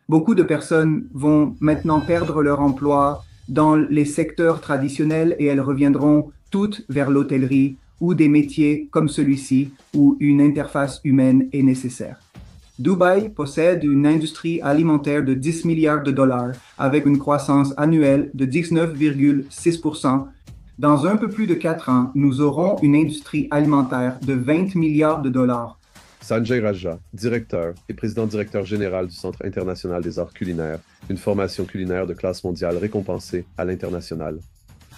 Beaucoup de personnes vont maintenant perdre leur emploi dans les secteurs traditionnels et elles reviendront toutes vers l'hôtellerie ou des métiers comme celui-ci où une interface humaine est nécessaire. Dubaï possède une industrie alimentaire de 10 milliards de dollars avec une croissance annuelle de 19,6%. Dans un peu plus de 4 ans, nous aurons une industrie alimentaire de 20 milliards de dollars. Sanjay Raja, directeur et président-directeur général du Centre international des arts culinaires, une formation culinaire de classe mondiale récompensée à l'international.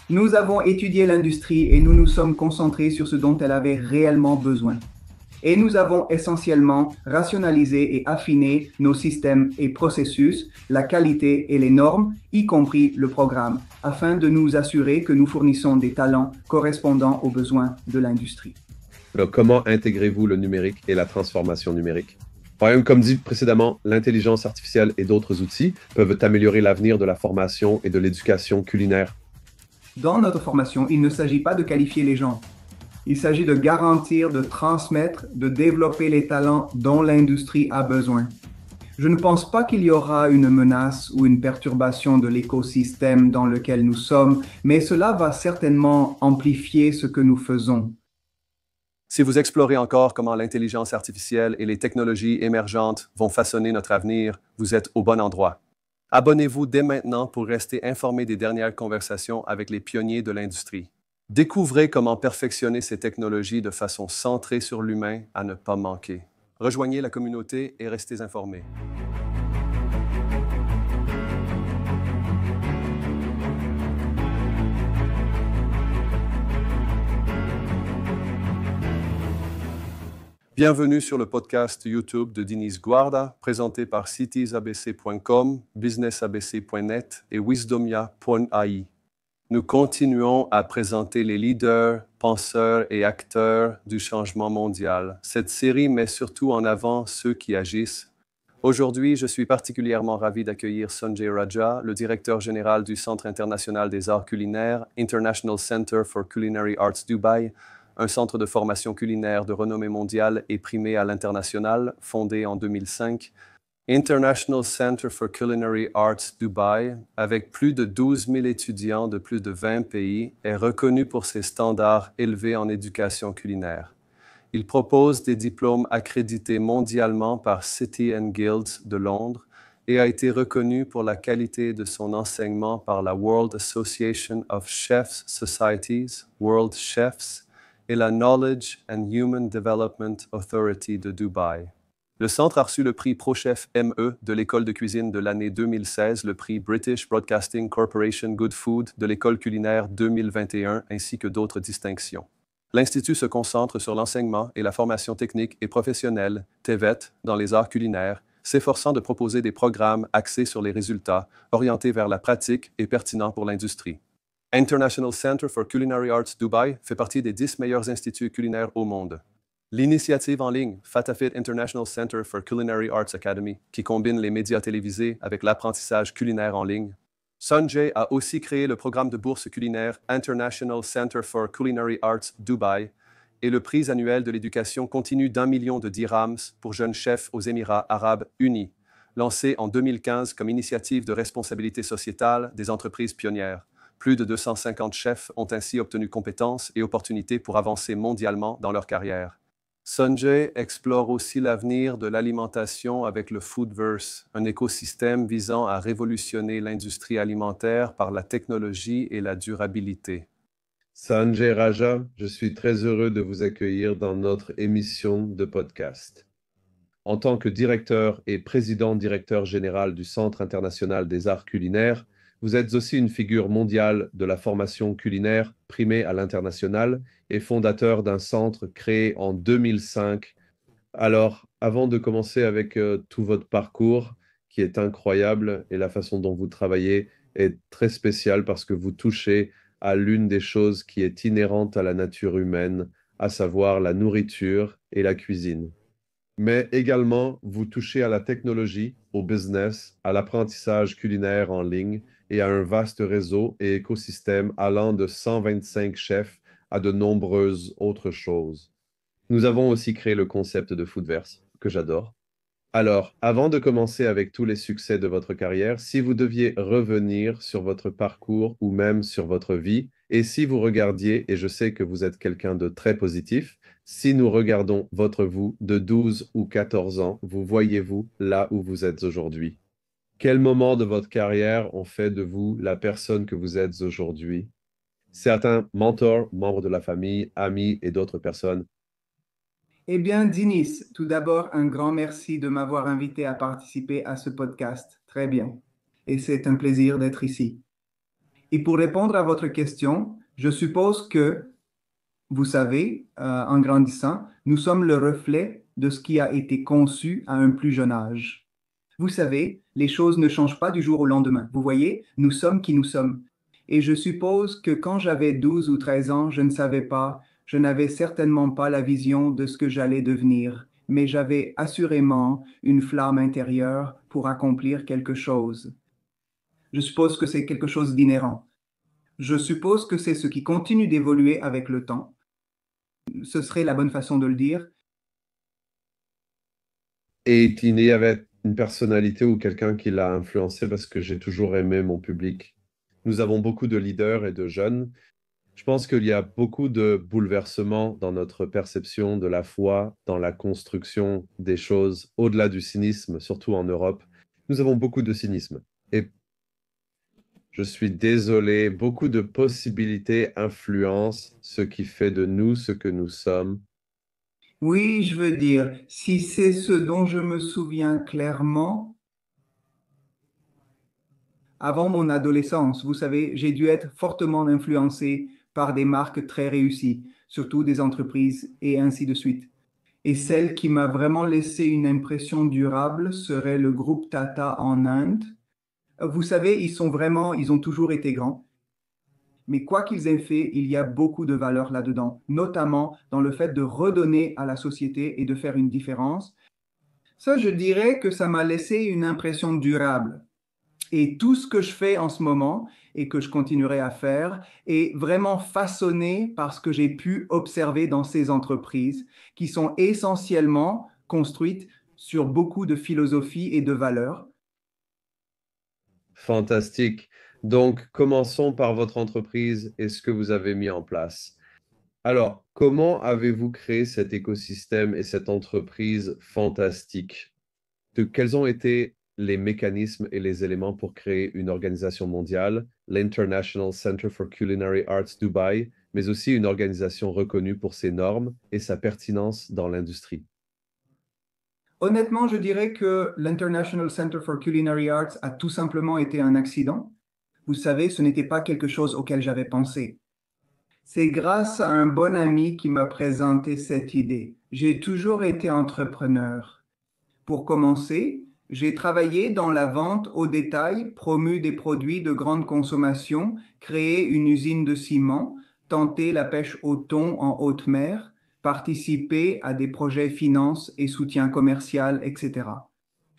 Nous avons étudié l'industrie et nous nous sommes concentrés sur ce dont elle avait réellement besoin. Et nous avons essentiellement rationalisé et affiné nos systèmes et processus, la qualité et les normes, y compris le programme, afin de nous assurer que nous fournissons des talents correspondant aux besoins de l'industrie. Alors, comment intégrez-vous le numérique et la transformation numérique? Comme dit précédemment, l'intelligence artificielle et d'autres outils peuvent améliorer l'avenir de la formation et de l'éducation culinaire. Dans notre formation, il ne s'agit pas de qualifier les gens. Il s'agit de garantir, de transmettre, de développer les talents dont l'industrie a besoin. Je ne pense pas qu'il y aura une menace ou une perturbation de l'écosystème dans lequel nous sommes, mais cela va certainement amplifier ce que nous faisons. Si vous explorez encore comment l'intelligence artificielle et les technologies émergentes vont façonner notre avenir, vous êtes au bon endroit. Abonnez-vous dès maintenant pour rester informé des dernières conversations avec les pionniers de l'industrie. Découvrez comment perfectionner ces technologies de façon centrée sur l'humain à ne pas manquer. Rejoignez la communauté et restez informés. Bienvenue sur le podcast YouTube de Denise Guarda, présenté par citiesabc.com, businessabc.net et wisdomia.ai. Nous continuons à présenter les leaders, penseurs et acteurs du changement mondial. Cette série met surtout en avant ceux qui agissent. Aujourd'hui, je suis particulièrement ravi d'accueillir Sanjay Raja, le directeur général du Centre international des arts culinaires, International Center for Culinary Arts Dubai, un centre de formation culinaire de renommée mondiale et primé à l'international, fondé en 2005. International Center for Culinary Arts Dubai, avec plus de 12 000 étudiants de plus de 20 pays, est reconnu pour ses standards élevés en éducation culinaire. Il propose des diplômes accrédités mondialement par City and Guilds de Londres et a été reconnu pour la qualité de son enseignement par la World Association of Chefs Societies, World Chefs, et la Knowledge and Human Development Authority de Dubaï. Le centre a reçu le prix ProChef ME de l'École de cuisine de l'année 2016, le prix British Broadcasting Corporation Good Food de l'École culinaire 2021, ainsi que d'autres distinctions. L'Institut se concentre sur l'enseignement et la formation technique et professionnelle, TVET, dans les arts culinaires, s'efforçant de proposer des programmes axés sur les résultats, orientés vers la pratique et pertinents pour l'industrie. International Center for Culinary Arts Dubai fait partie des 10 meilleurs instituts culinaires au monde. L'initiative en ligne FATAFIT International Center for Culinary Arts Academy, qui combine les médias télévisés avec l'apprentissage culinaire en ligne. Sanjay a aussi créé le programme de bourse culinaire International Center for Culinary Arts Dubai et le prix annuel de l'éducation continue d'1 million de dirhams pour jeunes chefs aux Émirats arabes unis, lancé en 2015 comme initiative de responsabilité sociétale des entreprises pionnières. Plus de 250 chefs ont ainsi obtenu compétences et opportunités pour avancer mondialement dans leur carrière. Sanjay explore aussi l'avenir de l'alimentation avec le Foodverse, un écosystème visant à révolutionner l'industrie alimentaire par la technologie et la durabilité. Sanjay Raja, je suis très heureux de vous accueillir dans notre émission de podcast. En tant que directeur et président-directeur général du Centre international des arts culinaires, vous êtes aussi une figure mondiale de la formation culinaire primée à l'international et fondateur d'un centre créé en 2005. Alors, avant de commencer avec tout votre parcours, qui est incroyable, et la façon dont vous travaillez est très spéciale parce que vous touchez à l'une des choses qui est inhérente à la nature humaine, à savoir la nourriture et la cuisine. Mais également, vous touchez à la technologie, au business, à l'apprentissage culinaire en ligne et à un vaste réseau et écosystème allant de 125 chefs à de nombreuses autres choses. Nous avons aussi créé le concept de Foodverse, que j'adore. Alors, avant de commencer avec tous les succès de votre carrière, si vous deviez revenir sur votre parcours ou même sur votre vie, et si vous regardiez, et je sais que vous êtes quelqu'un de très positif, si nous regardons votre vous de 12 ou 14 ans, vous voyez-vous là où vous êtes aujourd'hui? Quel moment de votre carrière ont fait de vous la personne que vous êtes aujourd'hui? Certains mentors, membres de la famille, amis et d'autres personnes. Eh bien, Dinis, tout d'abord, un grand merci de m'avoir invité à participer à ce podcast. Très bien. Et c'est un plaisir d'être ici. Et pour répondre à votre question, je suppose que, vous savez, en grandissant, nous sommes le reflet de ce qui a été conçu à un plus jeune âge. Vous savez, les choses ne changent pas du jour au lendemain. Vous voyez, nous sommes qui nous sommes. Et je suppose que quand j'avais 12 ou 13 ans, je ne savais pas, je n'avais certainement pas la vision de ce que j'allais devenir, mais j'avais assurément une flamme intérieure pour accomplir quelque chose. Je suppose que c'est quelque chose d'inhérent. Je suppose que c'est ce qui continue d'évoluer avec le temps. Ce serait la bonne façon de le dire. Et il y avait une personnalité ou quelqu'un qui l'a influencé parce que j'ai toujours aimé mon public. Nous avons beaucoup de leaders et de jeunes. Je pense qu'il y a beaucoup de bouleversements dans notre perception de la foi, dans la construction des choses, au-delà du cynisme, surtout en Europe. Nous avons beaucoup de cynisme. Et je suis désolé, beaucoup de possibilités influencent ce qui fait de nous ce que nous sommes. Oui, je veux dire, si c'est ce dont je me souviens clairement, avant mon adolescence, vous savez, j'ai dû être fortement influencé par des marques très réussies, surtout des entreprises et ainsi de suite. Et celle qui m'a vraiment laissé une impression durable serait le groupe Tata en Inde. Vous savez, ils ont toujours été grands. Mais quoi qu'ils aient fait, il y a beaucoup de valeur là-dedans, notamment dans le fait de redonner à la société et de faire une différence. Ça, je dirais que ça m'a laissé une impression durable. Et tout ce que je fais en ce moment et que je continuerai à faire est vraiment façonné par ce que j'ai pu observer dans ces entreprises qui sont essentiellement construites sur beaucoup de philosophie et de valeurs. Fantastique. Donc, commençons par votre entreprise et ce que vous avez mis en place. Alors, comment avez-vous créé cet écosystème et cette entreprise fantastique? Quels ont été les mécanismes et les éléments pour créer une organisation mondiale, l'International Center for Culinary Arts Dubai, mais aussi une organisation reconnue pour ses normes et sa pertinence dans l'industrie? Honnêtement, je dirais que l'International Center for Culinary Arts a tout simplement été un accident. Vous savez, ce n'était pas quelque chose auquel j'avais pensé. C'est grâce à un bon ami qui m'a présenté cette idée. J'ai toujours été entrepreneur. Pour commencer, j'ai travaillé dans la vente au détail, promu des produits de grande consommation, créé une usine de ciment, tenté la pêche au thon en haute mer, participé à des projets finance et soutien commercial, etc.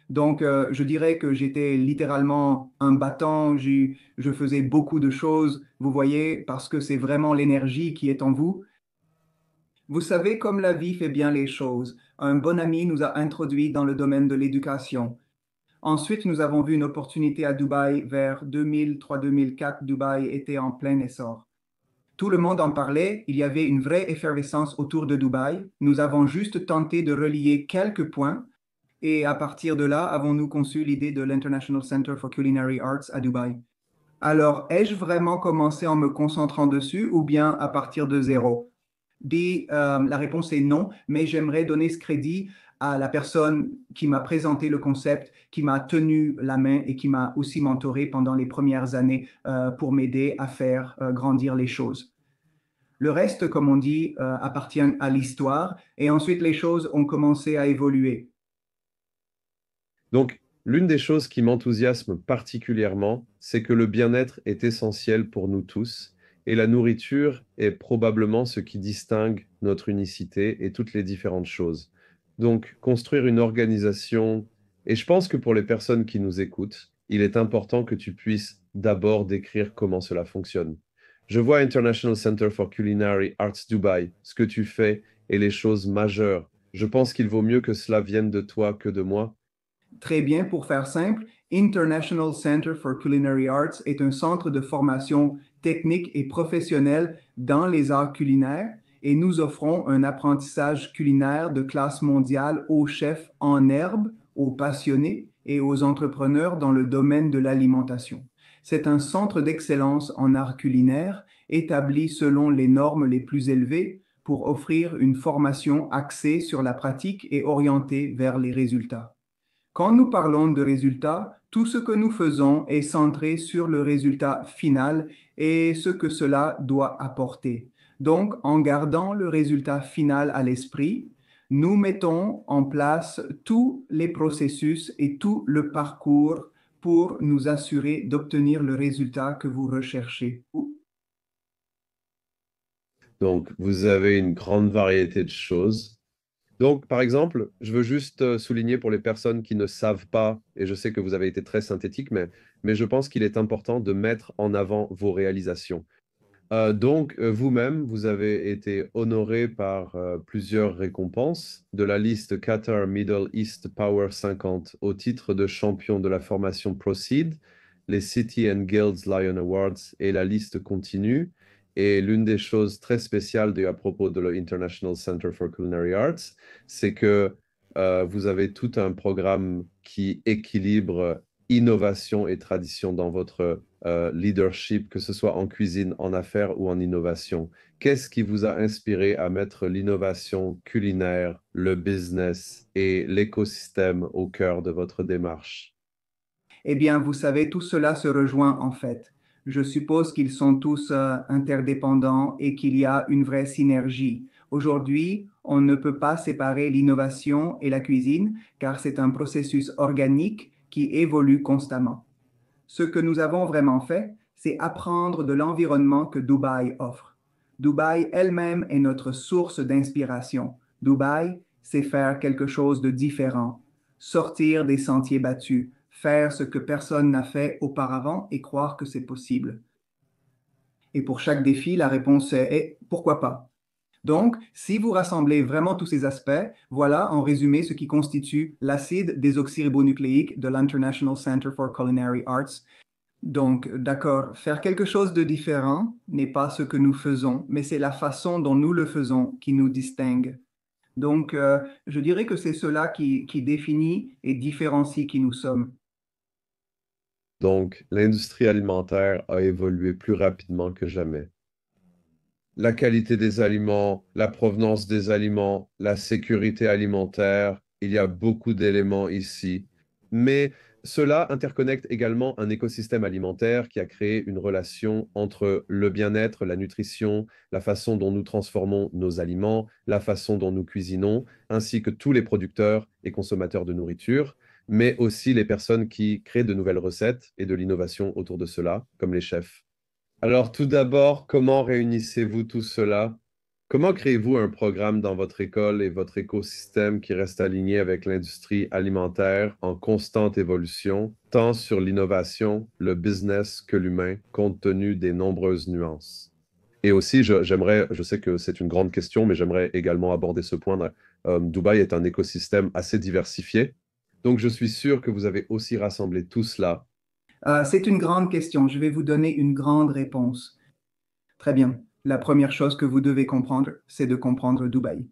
Donc, je dirais que j'étais littéralement un battant, je faisais beaucoup de choses, vous voyez, parce que c'est vraiment l'énergie qui est en vous. Vous savez, comme la vie fait bien les choses, un bon ami nous a introduits dans le domaine de l'éducation. Ensuite, nous avons vu une opportunité à Dubaï vers 2003-2004. Dubaï était en plein essor. Tout le monde en parlait, il y avait une vraie effervescence autour de Dubaï. Nous avons juste tenté de relier quelques points et à partir de là, avons-nous conçu l'idée de l'International Center for Culinary Arts à Dubaï. Alors, ai-je vraiment commencé en me concentrant dessus ou bien à partir de zéro? La réponse est non, mais j'aimerais donner ce crédit à la personne qui m'a présenté le concept, qui m'a tenu la main et qui m'a aussi mentoré pendant les premières années pour m'aider à faire grandir les choses. Le reste, comme on dit, appartient à l'histoire et ensuite les choses ont commencé à évoluer. Donc, l'une des choses qui m'enthousiasme particulièrement, c'est que le bien-être est essentiel pour nous tous et la nourriture est probablement ce qui distingue notre unicité et toutes les différentes choses. Donc, construire une organisation, et je pense que pour les personnes qui nous écoutent, il est important que tu puisses d'abord décrire comment cela fonctionne. Je vois International Center for Culinary Arts Dubai, ce que tu fais et les choses majeures. Je pense qu'il vaut mieux que cela vienne de toi que de moi Très bien, pour faire simple, International Center for Culinary Arts est un centre de formation technique et professionnelle dans les arts culinaires et nous offrons un apprentissage culinaire de classe mondiale aux chefs en herbe, aux passionnés et aux entrepreneurs dans le domaine de l'alimentation. C'est un centre d'excellence en art culinaire établi selon les normes les plus élevées pour offrir une formation axée sur la pratique et orientée vers les résultats. Quand nous parlons de résultats, tout ce que nous faisons est centré sur le résultat final et ce que cela doit apporter. Donc, en gardant le résultat final à l'esprit, nous mettons en place tous les processus et tout le parcours pour nous assurer d'obtenir le résultat que vous recherchez. Donc, vous avez une grande variété de choses. Donc, par exemple, je veux juste souligner pour les personnes qui ne savent pas, et je sais que vous avez été très synthétique, mais je pense qu'il est important de mettre en avant vos réalisations. Vous-même, vous avez été honoré par plusieurs récompenses de la liste Qatar Middle East Power 50 au titre de champion de la formation Proceed, les City and Guilds Lion Awards et la liste continue. Et l'une des choses très spéciales à propos de l'International Center for Culinary Arts, c'est que vous avez tout un programme qui équilibre innovation et tradition dans votre leadership, que ce soit en cuisine, en affaires ou en innovation. Qu'est-ce qui vous a inspiré à mettre l'innovation culinaire, le business et l'écosystème au cœur de votre démarche? Eh bien, vous savez, tout cela se rejoint en fait. Je suppose qu'ils sont tous interdépendants et qu'il y a une vraie synergie. Aujourd'hui, on ne peut pas séparer l'innovation et la cuisine car c'est un processus organique qui évolue constamment. Ce que nous avons vraiment fait, c'est apprendre de l'environnement que Dubaï offre. Dubaï elle-même est notre source d'inspiration. Dubaï, c'est faire quelque chose de différent, sortir des sentiers battus, faire ce que personne n'a fait auparavant et croire que c'est possible. Et pour chaque défi, la réponse est pourquoi pas? Donc, si vous rassemblez vraiment tous ces aspects, voilà en résumé ce qui constitue l'acide désoxyribonucléique de l'International Center for Culinary Arts. Donc, d'accord, faire quelque chose de différent n'est pas ce que nous faisons, mais c'est la façon dont nous le faisons qui nous distingue. Donc, je dirais que c'est cela qui définit et différencie qui nous sommes. Donc, l'industrie alimentaire a évolué plus rapidement que jamais. La qualité des aliments, la provenance des aliments, la sécurité alimentaire, il y a beaucoup d'éléments ici. Mais cela interconnecte également un écosystème alimentaire qui a créé une relation entre le bien-être, la nutrition, la façon dont nous transformons nos aliments, la façon dont nous cuisinons, ainsi que tous les producteurs et consommateurs de nourriture, mais aussi les personnes qui créent de nouvelles recettes et de l'innovation autour de cela, comme les chefs. Alors, tout d'abord, comment réunissez-vous tout cela? Comment créez-vous un programme dans votre école et votre écosystème qui reste aligné avec l'industrie alimentaire en constante évolution, tant sur l'innovation, le business que l'humain, compte tenu des nombreuses nuances? Et aussi, je sais que c'est une grande question, mais j'aimerais également aborder ce point. Dubaï est un écosystème assez diversifié. Donc, je suis sûr que vous avez aussi rassemblé tout cela. C'est une grande question. Je vais vous donner une grande réponse. Très bien. La première chose que vous devez comprendre, c'est de comprendre Dubaï.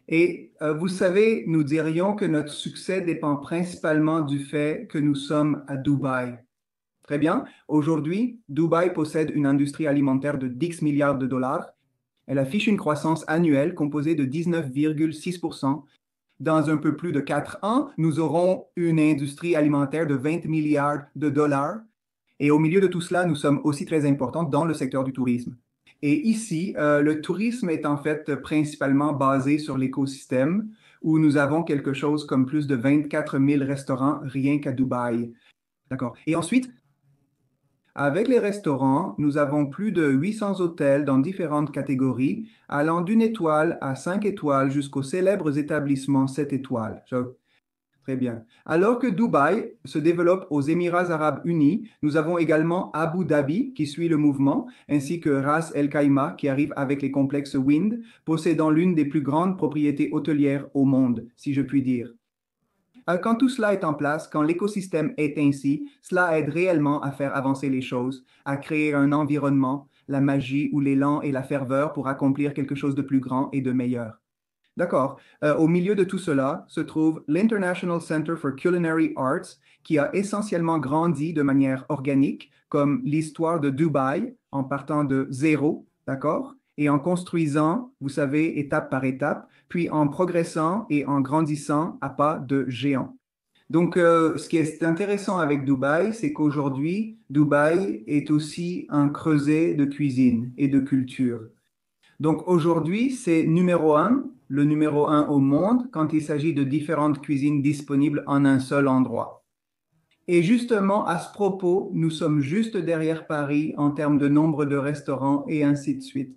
Et vous savez, nous dirions que notre succès dépend principalement du fait que nous sommes à Dubaï. Très bien. Aujourd'hui, Dubaï possède une industrie alimentaire de 10 milliards de dollars. Elle affiche une croissance annuelle composée de 19,6%. Dans un peu plus de 4 ans, nous aurons une industrie alimentaire de 20 milliards de dollars. Et au milieu de tout cela, nous sommes aussi très importants dans le secteur du tourisme. Et ici, le tourisme est en fait principalement basé sur l'écosystème où nous avons quelque chose comme plus de 24 000 restaurants rien qu'à Dubaï. D'accord. Et ensuite, avec les restaurants, nous avons plus de 800 hôtels dans différentes catégories, allant d'une étoile à 5 étoiles jusqu'aux célèbres établissements 7 étoiles. Très bien. Alors que Dubaï se développe aux Émirats arabes unis, nous avons également Abu Dhabi qui suit le mouvement, ainsi que Ras El Khaimah qui arrive avec les complexes Wind, possédant l'une des plus grandes propriétés hôtelières au monde, si je puis dire. Quand tout cela est en place, quand l'écosystème est ainsi, cela aide réellement à faire avancer les choses, à créer un environnement, la magie ou l'élan et la ferveur pour accomplir quelque chose de plus grand et de meilleur. D'accord. Au milieu de tout cela se trouve l'International Center for Culinary Arts, qui a essentiellement grandi de manière organique, comme l'histoire de Dubaï, en partant de zéro, d'accord? Et en construisant, vous savez, étape par étape, puis en progressant et en grandissant à pas de géant. Donc, ce qui est intéressant avec Dubaï, c'est qu'aujourd'hui, Dubaï est aussi un creuset de cuisine et de culture. Donc aujourd'hui, c'est numéro un, le numéro un au monde quand il s'agit de différentes cuisines disponibles en un seul endroit. Et justement, à ce propos, nous sommes juste derrière Paris en termes de nombre de restaurants et ainsi de suite.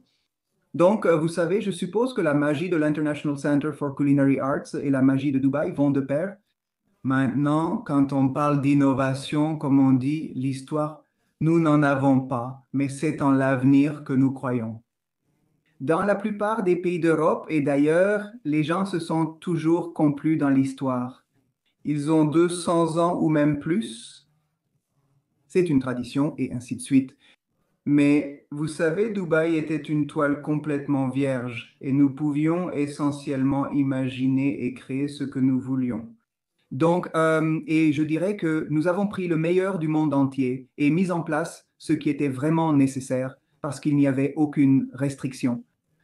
Donc, vous savez, je suppose que la magie de l'International Center for Culinary Arts et la magie de Dubaï vont de pair. Maintenant, quand on parle d'innovation, comme on dit, l'histoire, nous n'en avons pas, mais c'est en l'avenir que nous croyons. Dans la plupart des pays d'Europe et d'ailleurs, les gens se sont toujours complus dans l'histoire. Ils ont 200 ans ou même plus. C'est une tradition et ainsi de suite. Mais vous savez, Dubaï était une toile complètement vierge et nous pouvions essentiellement imaginer et créer ce que nous voulions. Donc, et je dirais que nous avons pris le meilleur du monde entier et mis en place ce qui était vraiment nécessaire parce qu'il n'y avait aucune restriction.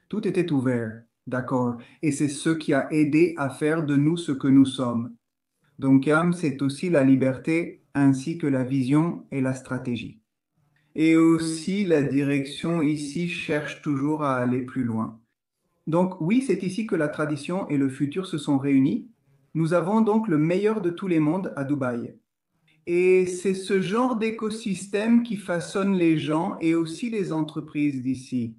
Tout était ouvert, d'accord? Et c'est ce qui a aidé à faire de nous ce que nous sommes. Donc, c'est aussi la liberté ainsi que la vision et la stratégie. Et aussi, la direction ici cherche toujours à aller plus loin. Donc, oui, c'est ici que la tradition et le futur se sont réunis. Nous avons donc le meilleur de tous les mondes à Dubaï. Et c'est ce genre d'écosystème qui façonne les gens et aussi les entreprises d'ici.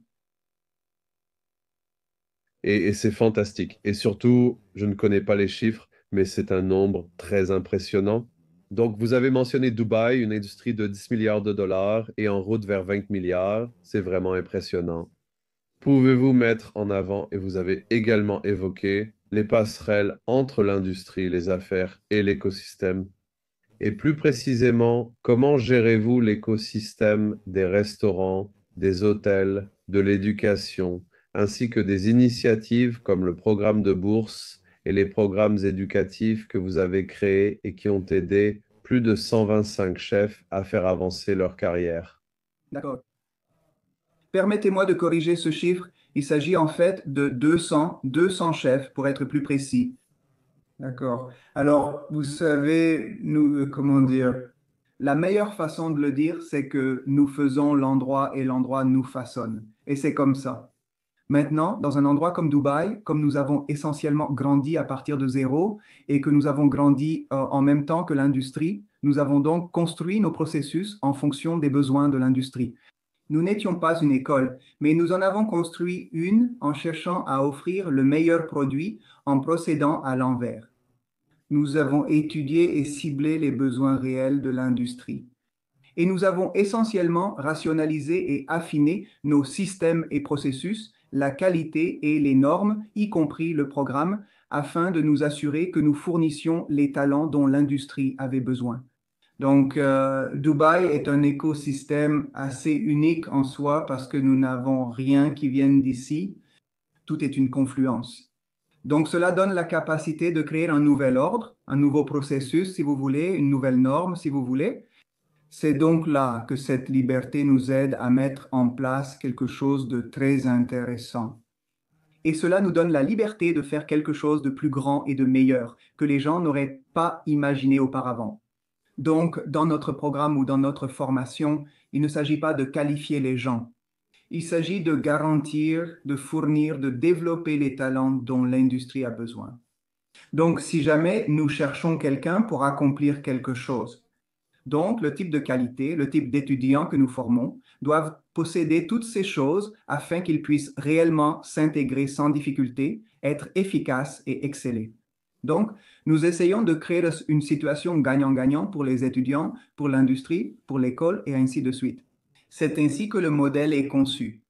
Et c'est fantastique. Et surtout, je ne connais pas les chiffres, mais c'est un nombre très impressionnant. Donc, vous avez mentionné Dubaï, une industrie de 10 milliards de dollars et en route vers 20 milliards. C'est vraiment impressionnant. Pouvez-vous mettre en avant, et vous avez également évoqué, les passerelles entre l'industrie, les affaires et l'écosystème? Et plus précisément, comment gérez-vous l'écosystème des restaurants, des hôtels, de l'éducation, ainsi que des initiatives comme le programme de bourse et les programmes éducatifs que vous avez créés et qui ont aidé plus de 125 chefs à faire avancer leur carrière? D'accord. Permettez-moi de corriger ce chiffre. Il s'agit en fait de 200 chefs pour être plus précis. D'accord. Alors, vous savez, nous, comment dire, la meilleure façon de le dire, c'est que nous faisons l'endroit et l'endroit nous façonne. Et c'est comme ça. Maintenant, dans un endroit comme Dubaï, comme nous avons essentiellement grandi à partir de zéro et que nous avons grandi en même temps que l'industrie, nous avons donc construit nos processus en fonction des besoins de l'industrie. Nous n'étions pas une école, mais nous en avons construit une en cherchant à offrir le meilleur produit en procédant à l'envers. Nous avons étudié et ciblé les besoins réels de l'industrie. Et nous avons essentiellement rationalisé et affiné nos systèmes et processus, la qualité et les normes, y compris le programme, afin de nous assurer que nous fournissions les talents dont l'industrie avait besoin. Donc, Dubaï est un écosystème assez unique en soi parce que nous n'avons rien qui vienne d'ici. Tout est une confluence. Donc, cela donne la capacité de créer un nouvel ordre, un nouveau processus, si vous voulez, une nouvelle norme, si vous voulez. C'est donc là que cette liberté nous aide à mettre en place quelque chose de très intéressant. Et cela nous donne la liberté de faire quelque chose de plus grand et de meilleur que les gens n'auraient pas imaginé auparavant. Donc, dans notre programme ou dans notre formation, il ne s'agit pas de qualifier les gens. Il s'agit de garantir, de fournir, de développer les talents dont l'industrie a besoin. Donc, si jamais nous cherchons quelqu'un pour accomplir quelque chose, donc le type de qualité, le type d'étudiants que nous formons doivent posséder toutes ces choses afin qu'ils puissent réellement s'intégrer sans difficulté, être efficaces et exceller. Donc, nous essayons de créer une situation gagnant-gagnant pour les étudiants, pour l'industrie, pour l'école et ainsi de suite. C'est ainsi que le modèle est conçu.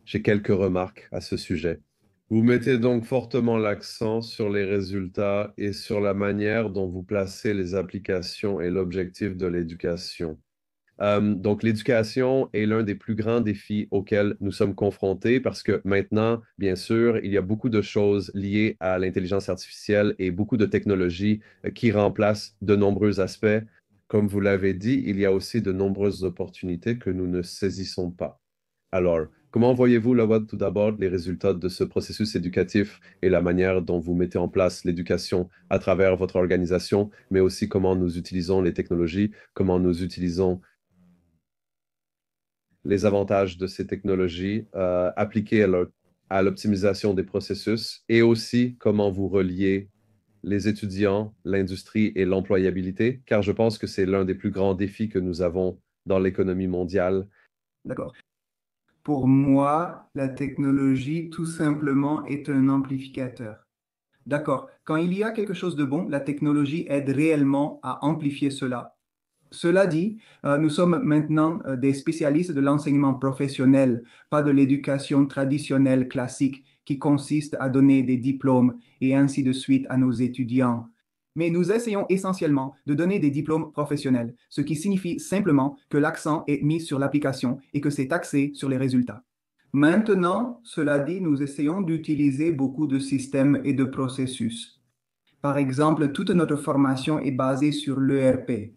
J'ai quelques remarques à ce sujet. Vous mettez donc fortement l'accent sur les résultats et sur la manière dont vous placez les applications et l'objectif de l'éducation. Donc, l'éducation est l'un des plus grands défis auxquels nous sommes confrontés parce que maintenant, bien sûr, il y a beaucoup de choses liées à l'intelligence artificielle et beaucoup de technologies qui remplacent de nombreux aspects. Comme vous l'avez dit, il y a aussi de nombreuses opportunités que nous ne saisissons pas. Alors, comment voyez-vous, Lawad, tout d'abord, les résultats de ce processus éducatif et la manière dont vous mettez en place l'éducation à travers votre organisation, mais aussi comment nous utilisons les technologies, comment nous utilisons les avantages de ces technologies appliquées à l'optimisation des processus et aussi comment vous reliez les étudiants, l'industrie et l'employabilité, car je pense que c'est l'un des plus grands défis que nous avons dans l'économie mondiale. D'accord. Pour moi, la technologie, tout simplement, est un amplificateur. D'accord. Quand il y a quelque chose de bon, la technologie aide réellement à amplifier cela. Cela dit, nous sommes maintenant des spécialistes de l'enseignement professionnel, pas de l'éducation traditionnelle classique qui consiste à donner des diplômes et ainsi de suite à nos étudiants. Mais nous essayons essentiellement de donner des diplômes professionnels, ce qui signifie simplement que l'accent est mis sur l'application et que c'est axé sur les résultats. Maintenant, cela dit, nous essayons d'utiliser beaucoup de systèmes et de processus. Par exemple, toute notre formation est basée sur l'ERP.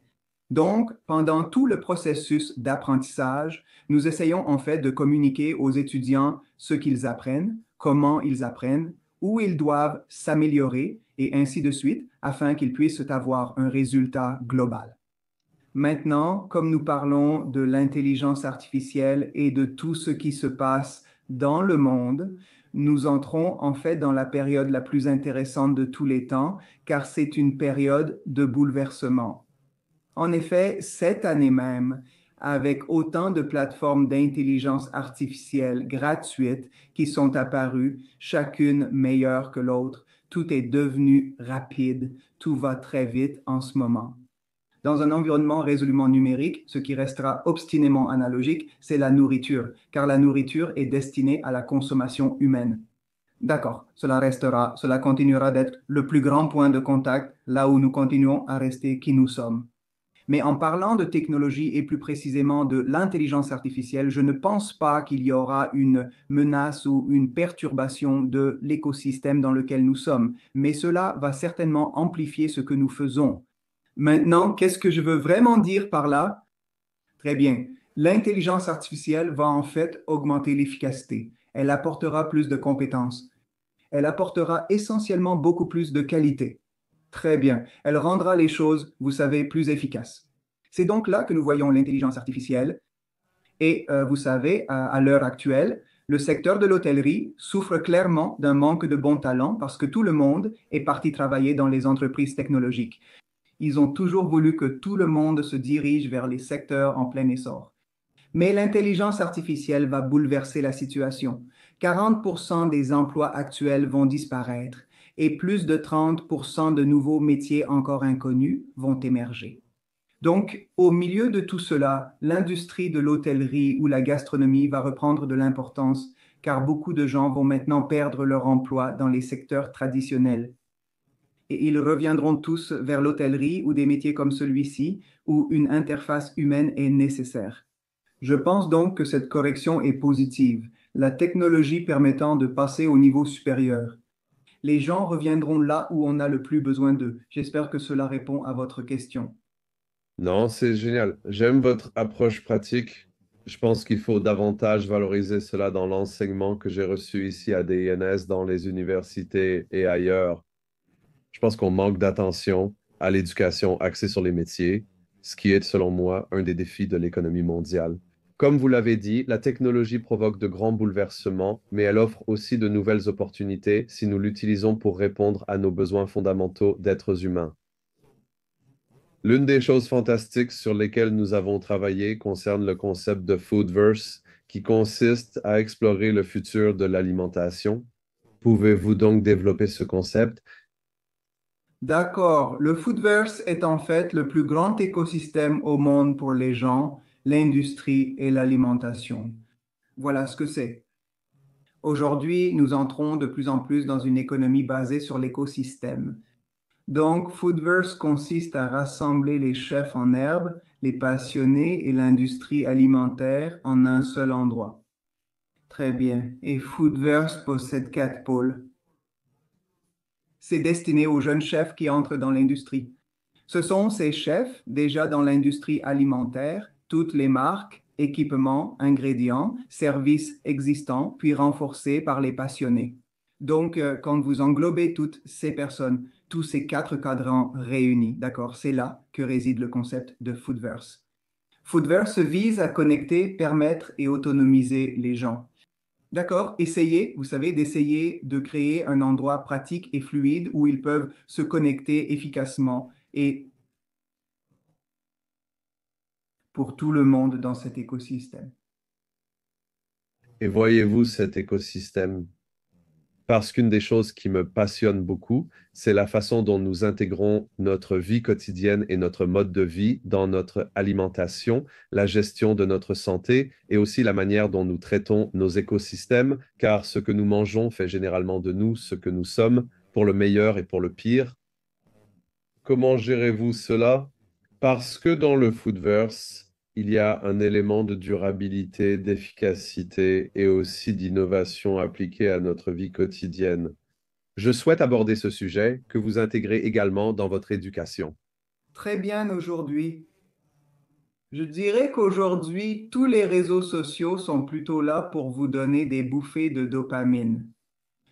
Donc, pendant tout le processus d'apprentissage, nous essayons en fait de communiquer aux étudiants ce qu'ils apprennent, comment ils apprennent, où ils doivent s'améliorer et ainsi de suite afin qu'ils puissent avoir un résultat global. Maintenant, comme nous parlons de l'intelligence artificielle et de tout ce qui se passe dans le monde, nous entrons en fait dans la période la plus intéressante de tous les temps, car c'est une période de bouleversement. En effet, cette année même, avec autant de plateformes d'intelligence artificielle gratuites qui sont apparues, chacune meilleure que l'autre, tout est devenu rapide, tout va très vite en ce moment. Dans un environnement résolument numérique, ce qui restera obstinément analogique, c'est la nourriture, car la nourriture est destinée à la consommation humaine. D'accord, cela continuera d'être le plus grand point de contact là où nous continuons à rester qui nous sommes. Mais en parlant de technologie et plus précisément de l'intelligence artificielle, je ne pense pas qu'il y aura une menace ou une perturbation de l'écosystème dans lequel nous sommes, mais cela va certainement amplifier ce que nous faisons. Maintenant, qu'est-ce que je veux vraiment dire par là? Très bien. L'intelligence artificielle va en fait augmenter l'efficacité. Elle apportera plus de compétences. Elle apportera essentiellement beaucoup plus de qualité. Très bien. Elle rendra les choses, vous savez, plus efficaces. C'est donc là que nous voyons l'intelligence artificielle. Et vous savez, à l'heure actuelle, le secteur de l'hôtellerie souffre clairement d'un manque de bons talents parce que tout le monde est parti travailler dans les entreprises technologiques. Ils ont toujours voulu que tout le monde se dirige vers les secteurs en plein essor. Mais l'intelligence artificielle va bouleverser la situation. 40% des emplois actuels vont disparaître et plus de 30% de nouveaux métiers encore inconnus vont émerger. Donc, au milieu de tout cela, l'industrie de l'hôtellerie ou la gastronomie va reprendre de l'importance car beaucoup de gens vont maintenant perdre leur emploi dans les secteurs traditionnels. Et ils reviendront tous vers l'hôtellerie ou des métiers comme celui-ci où une interface humaine est nécessaire. Je pense donc que cette correction est positive, la technologie permettant de passer au niveau supérieur. Les gens reviendront là où on a le plus besoin d'eux. J'espère que cela répond à votre question. Non, c'est génial. J'aime votre approche pratique. Je pense qu'il faut davantage valoriser cela dans l'enseignement que j'ai reçu ici à DINS, dans les universités et ailleurs. Je pense qu'on manque d'attention à l'éducation axée sur les métiers, ce qui est, selon moi, un des défis de l'économie mondiale. Comme vous l'avez dit, la technologie provoque de grands bouleversements, mais elle offre aussi de nouvelles opportunités si nous l'utilisons pour répondre à nos besoins fondamentaux d'êtres humains. L'une des choses fantastiques sur lesquelles nous avons travaillé concerne le concept de Foodverse, qui consiste à explorer le futur de l'alimentation. Pouvez-vous donc développer ce concept? D'accord. Le Foodverse est en fait le plus grand écosystème au monde pour les gens, l'industrie et l'alimentation. Voilà ce que c'est. Aujourd'hui, nous entrons de plus en plus dans une économie basée sur l'écosystème. Donc, Foodverse consiste à rassembler les chefs en herbe, les passionnés et l'industrie alimentaire en un seul endroit. Très bien. Et Foodverse possède 4 pôles. C'est destiné aux jeunes chefs qui entrent dans l'industrie. Ce sont ces chefs déjà dans l'industrie alimentaire, toutes les marques, équipements, ingrédients, services existants, puis renforcés par les passionnés. Donc, quand vous englobez toutes ces personnes, tous ces 4 cadrans réunis, d'accord, c'est là que réside le concept de Foodverse. Foodverse vise à connecter, permettre et autonomiser les gens. D'accord, essayez, vous savez, d'essayer de créer un endroit pratique et fluide où ils peuvent se connecter efficacement et pour tout le monde dans cet écosystème. Et voyez-vous cet écosystème? Parce qu'une des choses qui me passionne beaucoup, c'est la façon dont nous intégrons notre vie quotidienne et notre mode de vie dans notre alimentation, la gestion de notre santé et aussi la manière dont nous traitons nos écosystèmes, car ce que nous mangeons fait généralement de nous ce que nous sommes, pour le meilleur et pour le pire. Comment gérez-vous cela? Parce que dans le Foodverse, il y a un élément de durabilité, d'efficacité et aussi d'innovation appliquée à notre vie quotidienne. Je souhaite aborder ce sujet que vous intégrez également dans votre éducation. Très bien aujourd'hui. Je dirais qu'aujourd'hui, tous les réseaux sociaux sont plutôt là pour vous donner des bouffées de dopamine.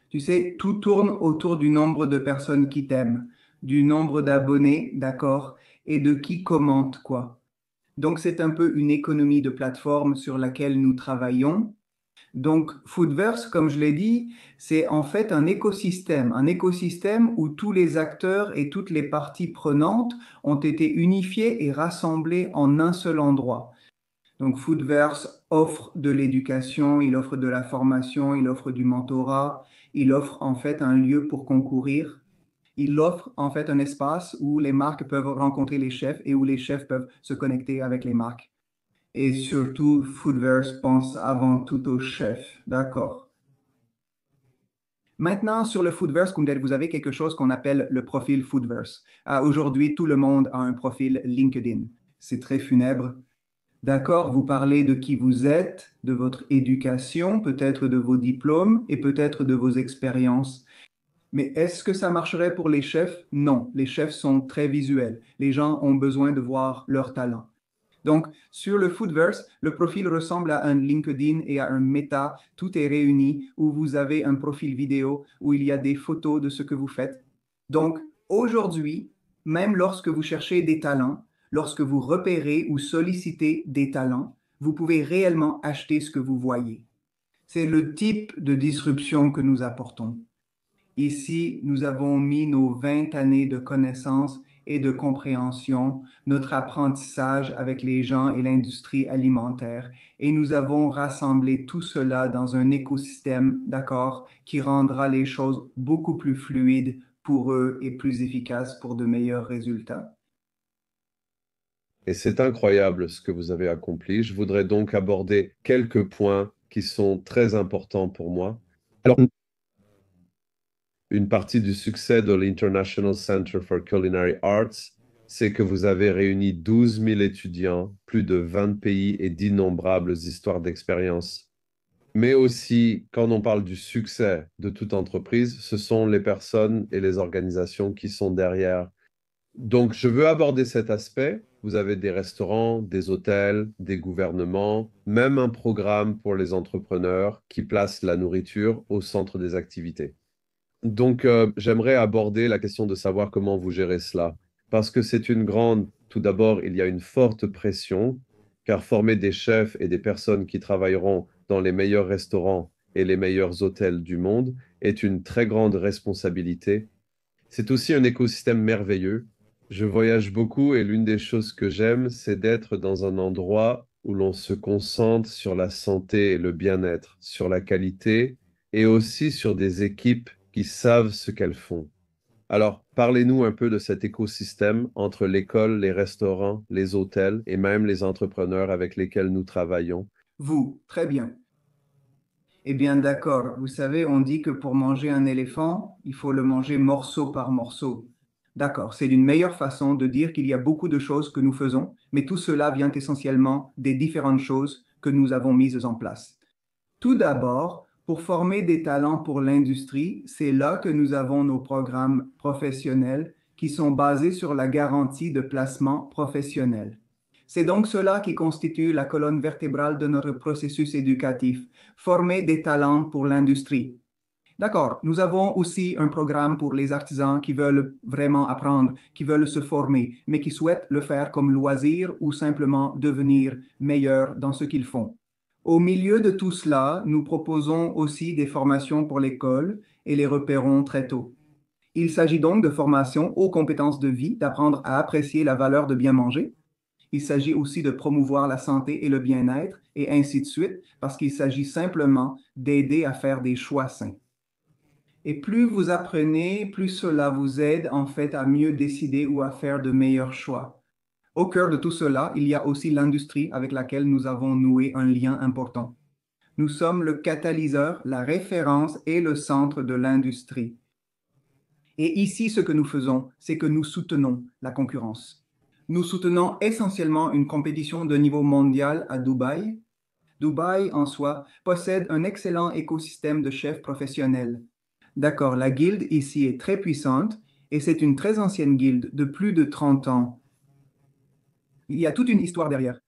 Tu sais, tout tourne autour du nombre de personnes qui t'aiment, du nombre d'abonnés, d'accord, et de qui commente quoi. Donc, c'est un peu une économie de plateforme sur laquelle nous travaillons. Donc, Foodverse, comme je l'ai dit, c'est en fait un écosystème où tous les acteurs et toutes les parties prenantes ont été unifiés et rassemblés en un seul endroit. Donc, Foodverse offre de l'éducation, il offre de la formation, il offre du mentorat, il offre en fait un lieu pour concourir. Il offre en fait un espace où les marques peuvent rencontrer les chefs et où les chefs peuvent se connecter avec les marques. Et surtout, Foodverse pense avant tout aux chefs. D'accord. Maintenant, sur le Foodverse, Kundel, vous avez quelque chose qu'on appelle le profil Foodverse. Aujourd'hui, tout le monde a un profil LinkedIn. C'est très funèbre. D'accord, vous parlez de qui vous êtes, de votre éducation, peut-être de vos diplômes et peut-être de vos expériences. Mais est-ce que ça marcherait pour les chefs? Non, les chefs sont très visuels. Les gens ont besoin de voir leur talent. Donc, sur le Foodverse, le profil ressemble à un LinkedIn et à un Meta. Tout est réuni où vous avez un profil vidéo où il y a des photos de ce que vous faites. Donc, aujourd'hui, même lorsque vous cherchez des talents, lorsque vous repérez ou sollicitez des talents, vous pouvez réellement acheter ce que vous voyez. C'est le type de disruption que nous apportons. Ici, nous avons mis nos 20 années de connaissances et de compréhension, notre apprentissage avec les gens et l'industrie alimentaire, et nous avons rassemblé tout cela dans un écosystème, d'accord, qui rendra les choses beaucoup plus fluides pour eux et plus efficaces pour de meilleurs résultats. Et c'est incroyable ce que vous avez accompli. Je voudrais donc aborder quelques points qui sont très importants pour moi. Alors, une partie du succès de l'International Center for Culinary Arts, c'est que vous avez réuni 12 000 étudiants, plus de 20 pays et d'innombrables histoires d'expérience. Mais aussi, quand on parle du succès de toute entreprise, ce sont les personnes et les organisations qui sont derrière. Donc, je veux aborder cet aspect. Vous avez des restaurants, des hôtels, des gouvernements, même un programme pour les entrepreneurs qui place la nourriture au centre des activités. Donc, j'aimerais aborder la question de savoir comment vous gérez cela. Parce que c'est une grande, tout d'abord, il y a une forte pression, car former des chefs et des personnes qui travailleront dans les meilleurs restaurants et les meilleurs hôtels du monde est une très grande responsabilité. C'est aussi un écosystème merveilleux. Je voyage beaucoup et l'une des choses que j'aime, c'est d'être dans un endroit où l'on se concentre sur la santé et le bien-être, sur la qualité et aussi sur des équipes qui savent ce qu'elles font. Alors, parlez-nous un peu de cet écosystème entre l'école, les restaurants, les hôtels et même les entrepreneurs avec lesquels nous travaillons. Vous, très bien. Eh bien, d'accord. Vous savez, on dit que pour manger un éléphant, il faut le manger morceau par morceau. D'accord, c'est une meilleure façon de dire qu'il y a beaucoup de choses que nous faisons, mais tout cela vient essentiellement des différentes choses que nous avons mises en place. Tout d'abord, pour former des talents pour l'industrie, c'est là que nous avons nos programmes professionnels qui sont basés sur la garantie de placement professionnel. C'est donc cela qui constitue la colonne vertébrale de notre processus éducatif, former des talents pour l'industrie. D'accord, nous avons aussi un programme pour les artisans qui veulent vraiment apprendre, qui veulent se former, mais qui souhaitent le faire comme loisir ou simplement devenir meilleurs dans ce qu'ils font. Au milieu de tout cela, nous proposons aussi des formations pour l'école et les repérons très tôt. Il s'agit donc de formations aux compétences de vie, d'apprendre à apprécier la valeur de bien manger. Il s'agit aussi de promouvoir la santé et le bien-être, et ainsi de suite, parce qu'il s'agit simplement d'aider à faire des choix sains. Et plus vous apprenez, plus cela vous aide en fait à mieux décider ou à faire de meilleurs choix. Au cœur de tout cela, il y a aussi l'industrie avec laquelle nous avons noué un lien important. Nous sommes le catalyseur, la référence et le centre de l'industrie. Et ici, ce que nous faisons, c'est que nous soutenons la concurrence. Nous soutenons essentiellement une compétition de niveau mondial à Dubaï. Dubaï, en soi, possède un excellent écosystème de chefs professionnels. D'accord, la guilde ici est très puissante et c'est une très ancienne guilde de plus de 30 ans. Il y a toute une histoire derrière.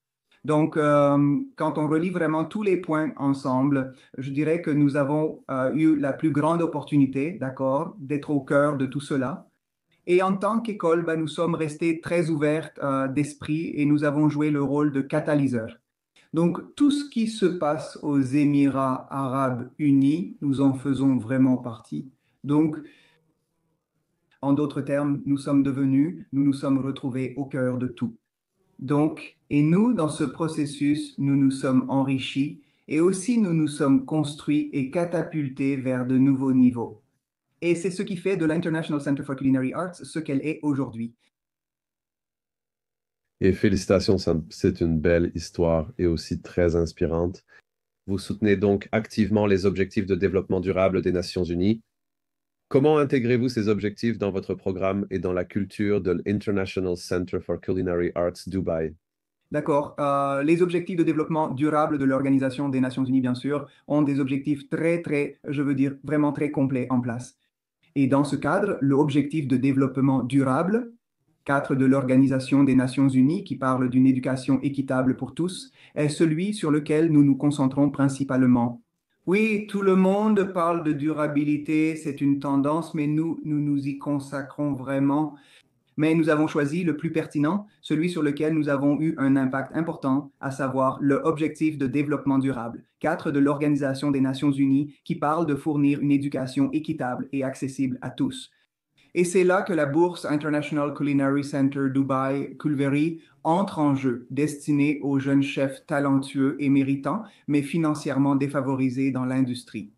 Donc, quand on relie vraiment tous les points ensemble, je dirais que nous avons eu la plus grande opportunité, d'accord, d'être au cœur de tout cela. Et en tant qu'école, ben, nous sommes restés très ouverts d'esprit et nous avons joué le rôle de catalyseur. Donc, tout ce qui se passe aux Émirats arabes unis, nous en faisons vraiment partie. Donc, en d'autres termes, nous nous sommes retrouvés au cœur de tout. Donc, et nous, dans ce processus, nous nous sommes enrichis et aussi nous nous sommes construits et catapultés vers de nouveaux niveaux. Et c'est ce qui fait de l'International Center for Culinary Arts ce qu'elle est aujourd'hui. Et félicitations, c'est une belle histoire et aussi très inspirante. Vous soutenez donc activement les objectifs de développement durable des Nations Unies. Comment intégrez-vous ces objectifs dans votre programme et dans la culture de l'International Center for Culinary Arts Dubai? D'accord. Les objectifs de développement durable de l'Organisation des Nations Unies, bien sûr, ont des objectifs je veux dire, vraiment très complets en place. Et dans ce cadre, l'objectif de développement durable, 4 de l'Organisation des Nations Unies, qui parle d'une éducation équitable pour tous, est celui sur lequel nous nous concentrons principalement. Oui, tout le monde parle de durabilité, c'est une tendance, mais nous nous y consacrons vraiment. Mais nous avons choisi le plus pertinent, celui sur lequel nous avons eu un impact important, à savoir l'objectif de développement durable, 4 de l'Organisation des Nations Unies, qui parle de fournir une éducation équitable et accessible à tous. Et c'est là que la bourse International Culinary Center Dubai Culvery entre en jeu, destinée aux jeunes chefs talentueux et méritants, mais financièrement défavorisés dans l'industrie.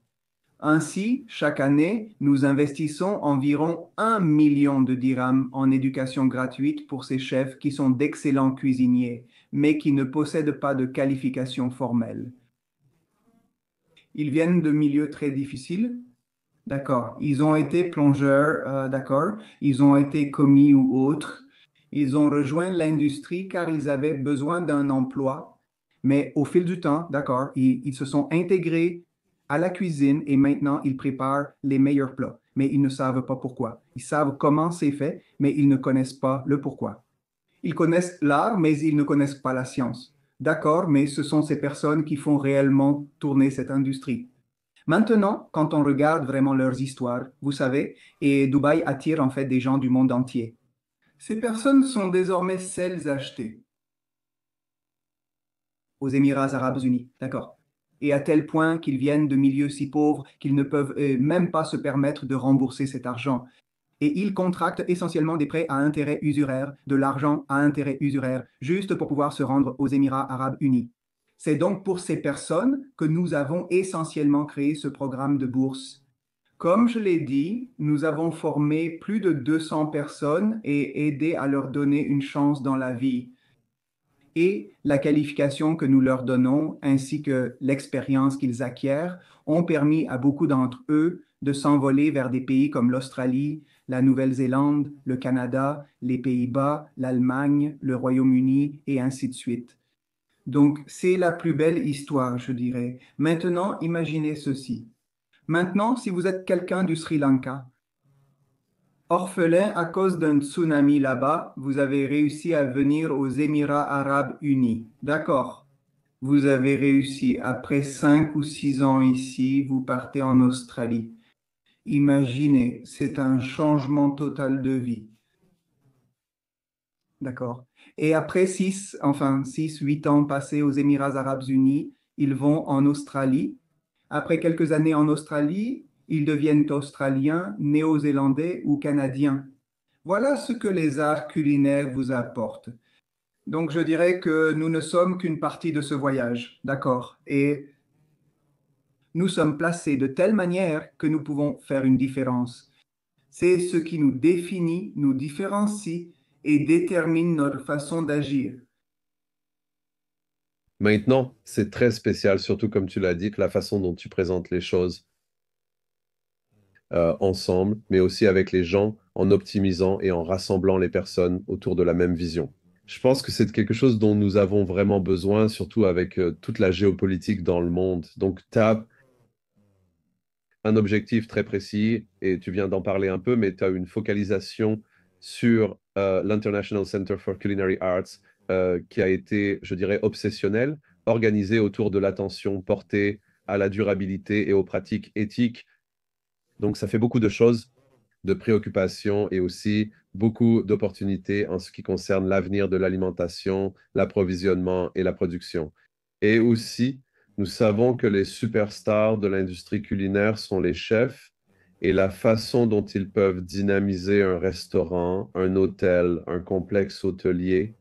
Ainsi, chaque année, nous investissons environ 1 million de dirhams en éducation gratuite pour ces chefs qui sont d'excellents cuisiniers, mais qui ne possèdent pas de qualification formelle. Ils viennent de milieux très difficiles. D'accord. Ils ont été plongeurs, d'accord. Ils ont été commis ou autres. Ils ont rejoint l'industrie car ils avaient besoin d'un emploi. Mais au fil du temps, d'accord, ils se sont intégrés à la cuisine et maintenant ils préparent les meilleurs plats. Mais ils ne savent pas pourquoi. Ils savent comment c'est fait, mais ils ne connaissent pas le pourquoi. Ils connaissent l'art, mais ils ne connaissent pas la science. D'accord, mais ce sont ces personnes qui font réellement tourner cette industrie. Maintenant, quand on regarde vraiment leurs histoires, vous savez, et Dubaï attire en fait des gens du monde entier. Ces personnes sont désormais celles achetées aux Émirats arabes unis, d'accord? Et à tel point qu'ils viennent de milieux si pauvres qu'ils ne peuvent même pas se permettre de rembourser cet argent. Et ils contractent essentiellement des prêts à intérêt usuraire, de l'argent à intérêt usuraire, juste pour pouvoir se rendre aux Émirats arabes unis. C'est donc pour ces personnes que nous avons essentiellement créé ce programme de bourse. Comme je l'ai dit, nous avons formé plus de 200 personnes et aidé à leur donner une chance dans la vie. et la qualification que nous leur donnons ainsi que l'expérience qu'ils acquièrent ont permis à beaucoup d'entre eux de s'envoler vers des pays comme l'Australie, la Nouvelle-Zélande, le Canada, les Pays-Bas, l'Allemagne, le Royaume-Uni et ainsi de suite. Donc, c'est la plus belle histoire, je dirais. Maintenant, imaginez ceci. Maintenant, si vous êtes quelqu'un du Sri Lanka, orphelin à cause d'un tsunami là-bas, vous avez réussi à venir aux Émirats arabes unis. D'accord. Vous avez réussi. Après 5 ou 6 ans ici, vous partez en Australie. Imaginez, c'est un changement total de vie. D'accord. Et après 6, 8 ans passés aux Émirats arabes unis, ils vont en Australie. Après quelques années en Australie, ils deviennent australiens, néo-zélandais ou canadiens. Voilà ce que les arts culinaires vous apportent. Donc je dirais que nous ne sommes qu'une partie de ce voyage, d'accord? Et nous sommes placés de telle manière que nous pouvons faire une différence. C'est ce qui nous définit, nous différencie et détermine notre façon d'agir. Maintenant, c'est très spécial, surtout comme tu l'as dit, que la façon dont tu présentes les choses ensemble, mais aussi avec les gens, en optimisant et en rassemblant les personnes autour de la même vision. Je pense que c'est quelque chose dont nous avons vraiment besoin, surtout avec toute la géopolitique dans le monde. Donc, tu as un objectif très précis, et tu viens d'en parler un peu, mais tu as une focalisation sur l'International Center for Culinary Arts, qui a été, je dirais, obsessionnelle, organisée autour de l'attention portée à la durabilité et aux pratiques éthiques. Donc, ça fait beaucoup de choses, de préoccupations et aussi beaucoup d'opportunités en ce qui concerne l'avenir de l'alimentation, l'approvisionnement et la production. Et aussi, nous savons que les superstars de l'industrie culinaire sont les chefs et la façon dont ils peuvent dynamiser un restaurant, un hôtel, un complexe hôtelier.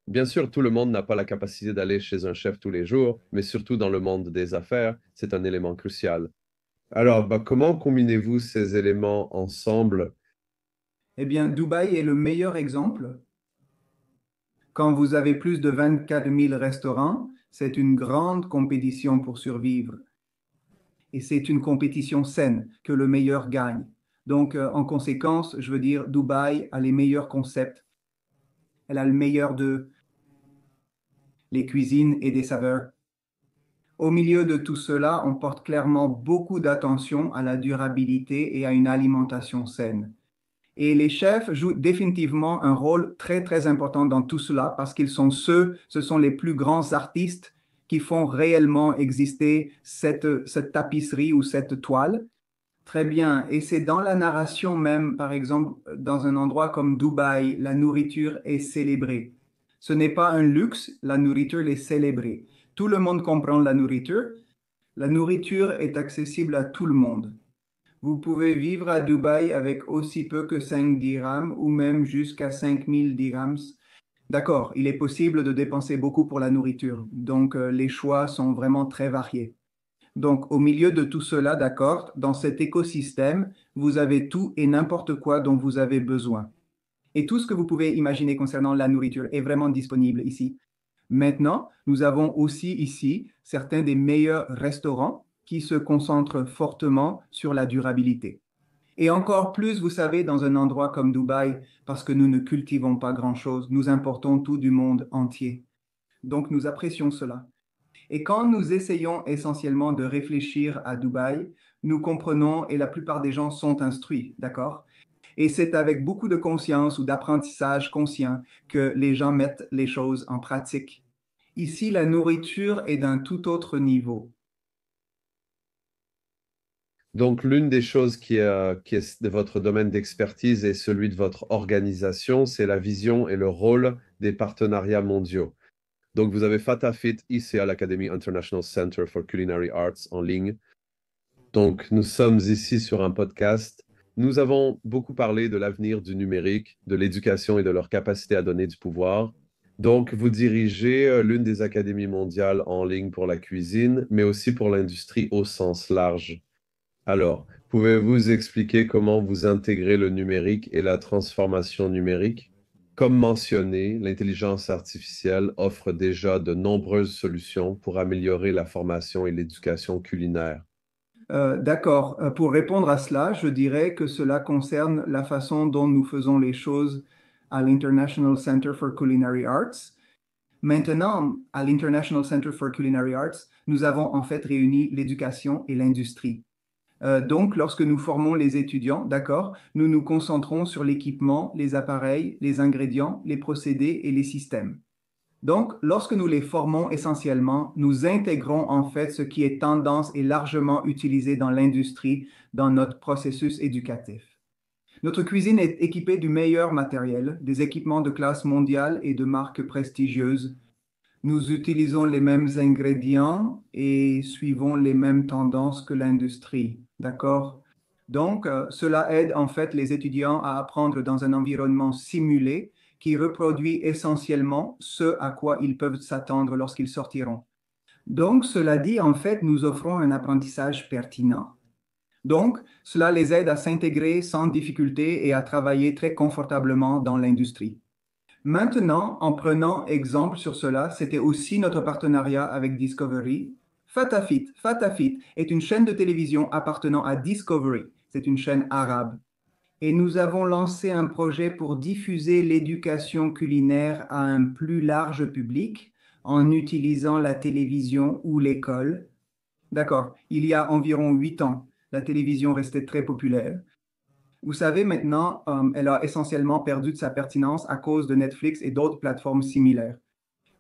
Bien sûr, tout le monde n'a pas la capacité d'aller chez un chef tous les jours, mais surtout dans le monde des affaires, c'est un élément crucial. Alors, comment combinez-vous ces éléments ensemble? Eh bien, Dubaï est le meilleur exemple. Quand vous avez plus de 24 000 restaurants, c'est une grande compétition pour survivre. Et c'est une compétition saine que le meilleur gagne. Donc, en conséquence, je veux dire, Dubaï a les meilleurs concepts. Elle a le meilleur de les cuisines et des saveurs. Au milieu de tout cela, on porte clairement beaucoup d'attention à la durabilité et à une alimentation saine. Et les chefs jouent définitivement un rôle très, très important dans tout cela parce qu'ils sont ce sont les plus grands artistes qui font réellement exister cette tapisserie ou cette toile. Très bien. Et c'est dans la narration même, par exemple, dans un endroit comme Dubaï, la nourriture est célébrée. Ce n'est pas un luxe, la nourriture est célébrée. Tout le monde comprend la nourriture. La nourriture est accessible à tout le monde. Vous pouvez vivre à Dubaï avec aussi peu que 5 dirhams ou même jusqu'à 5000 dirhams. D'accord, il est possible de dépenser beaucoup pour la nourriture, donc les choix sont vraiment très variés. Donc au milieu de tout cela, d'accord, dans cet écosystème, vous avez tout et n'importe quoi dont vous avez besoin. Et tout ce que vous pouvez imaginer concernant la nourriture est vraiment disponible ici. Maintenant, nous avons aussi ici certains des meilleurs restaurants qui se concentrent fortement sur la durabilité. Et encore plus, vous savez, dans un endroit comme Dubaï, parce que nous ne cultivons pas grand-chose, nous importons tout du monde entier. Donc nous apprécions cela. Et quand nous essayons essentiellement de réfléchir à Dubaï, nous comprenons, et la plupart des gens sont instruits, d'accord? Et c'est avec beaucoup de conscience ou d'apprentissage conscient que les gens mettent les choses en pratique. Ici, la nourriture est d'un tout autre niveau. Donc, l'une des choses qui est de votre domaine d'expertise et celui de votre organisation, c'est la vision et le rôle des partenariats mondiaux. Donc, vous avez FataFit ici à l'Academy International Center for Culinary Arts en ligne. Donc, nous sommes ici sur un podcast. Nous avons beaucoup parlé de l'avenir du numérique, de l'éducation et de leur capacité à donner du pouvoir. Donc, vous dirigez l'une des académies mondiales en ligne pour la cuisine, mais aussi pour l'industrie au sens large. Alors, pouvez-vous expliquer comment vous intégrez le numérique et la transformation numérique? Comme mentionné, l'intelligence artificielle offre déjà de nombreuses solutions pour améliorer la formation et l'éducation culinaire. D'accord. Pour répondre à cela, je dirais que cela concerne la façon dont nous faisons les choses à l'International Center for Culinary Arts. Maintenant, à l'International Center for Culinary Arts, nous avons en fait réuni l'éducation et l'industrie. Donc, lorsque nous formons les étudiants, d'accord, nous nous concentrons sur l'équipement, les appareils, les ingrédients, les procédés et les systèmes. Donc, lorsque nous les formons essentiellement, nous intégrons en fait ce qui est tendance et largement utilisé dans l'industrie dans notre processus éducatif. Notre cuisine est équipée du meilleur matériel, des équipements de classe mondiale et de marques prestigieuses. Nous utilisons les mêmes ingrédients et suivons les mêmes tendances que l'industrie. D'accord? Donc, cela aide en fait les étudiants à apprendre dans un environnement simulé qui reproduit essentiellement ce à quoi ils peuvent s'attendre lorsqu'ils sortiront. Donc, cela dit, en fait, nous offrons un apprentissage pertinent. Donc, cela les aide à s'intégrer sans difficulté et à travailler très confortablement dans l'industrie. Maintenant, en prenant exemple sur cela, c'était aussi notre partenariat avec Discovery. Fatafit est une chaîne de télévision appartenant à Discovery. C'est une chaîne arabe. Et nous avons lancé un projet pour diffuser l'éducation culinaire à un plus large public en utilisant la télévision ou l'école. D'accord, il y a environ 8 ans, la télévision restait très populaire. Vous savez, maintenant, elle a essentiellement perdu de sa pertinence à cause de Netflix et d'autres plateformes similaires.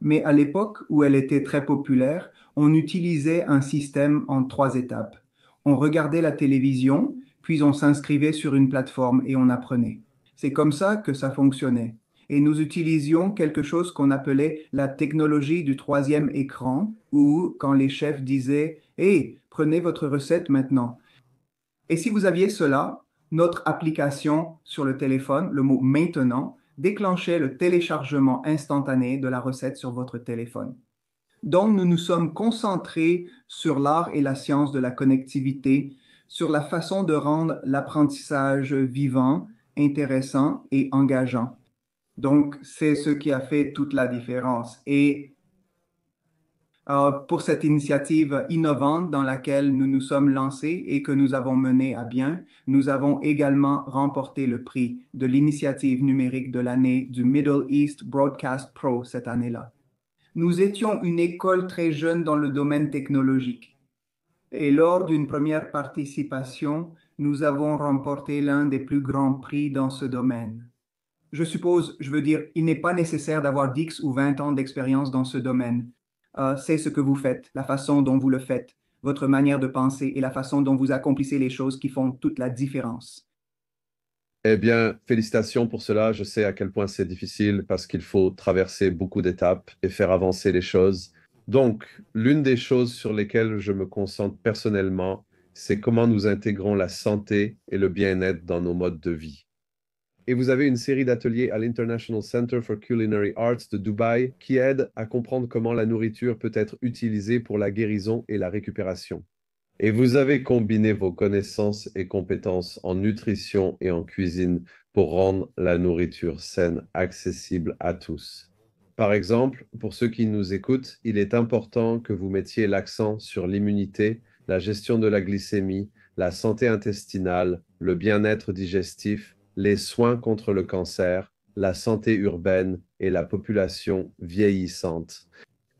Mais à l'époque où elle était très populaire, on utilisait un système en 3 étapes. On regardait la télévision, puis on s'inscrivait sur une plateforme et on apprenait. C'est comme ça que ça fonctionnait. Et nous utilisions quelque chose qu'on appelait la technologie du troisième écran, où quand les chefs disaient Hey, prenez votre recette maintenant. Et si vous aviez cela, notre application sur le téléphone, le mot maintenant, déclenchait le téléchargement instantané de la recette sur votre téléphone. Donc, nous nous sommes concentrés sur l'art et la science de la connectivité, sur la façon de rendre l'apprentissage vivant, intéressant et engageant. Donc, c'est ce qui a fait toute la différence. Et pour cette initiative innovante dans laquelle nous nous sommes lancés et que nous avons menée à bien, nous avons également remporté le prix de l'initiative numérique de l'année du Middle East Broadcast Pro cette année-là. Nous étions une école très jeune dans le domaine technologique et lors d'une première participation, nous avons remporté l'un des plus grands prix dans ce domaine. Je suppose, je veux dire, il n'est pas nécessaire d'avoir 10 ou 20 ans d'expérience dans ce domaine. C'est ce que vous faites, la façon dont vous le faites, votre manière de penser et la façon dont vous accomplissez les choses qui font toute la différence. Eh bien, félicitations pour cela. Je sais à quel point c'est difficile parce qu'il faut traverser beaucoup d'étapes et faire avancer les choses. Donc, l'une des choses sur lesquelles je me concentre personnellement, c'est comment nous intégrons la santé et le bien-être dans nos modes de vie. Et vous avez une série d'ateliers à l'International Center for Culinary Arts de Dubaï qui aident à comprendre comment la nourriture peut être utilisée pour la guérison et la récupération. Et vous avez combiné vos connaissances et compétences en nutrition et en cuisine pour rendre la nourriture saine accessible à tous. Par exemple, pour ceux qui nous écoutent, il est important que vous mettiez l'accent sur l'immunité, la gestion de la glycémie, la santé intestinale, le bien-être digestif, les soins contre le cancer, la santé urbaine et la population vieillissante.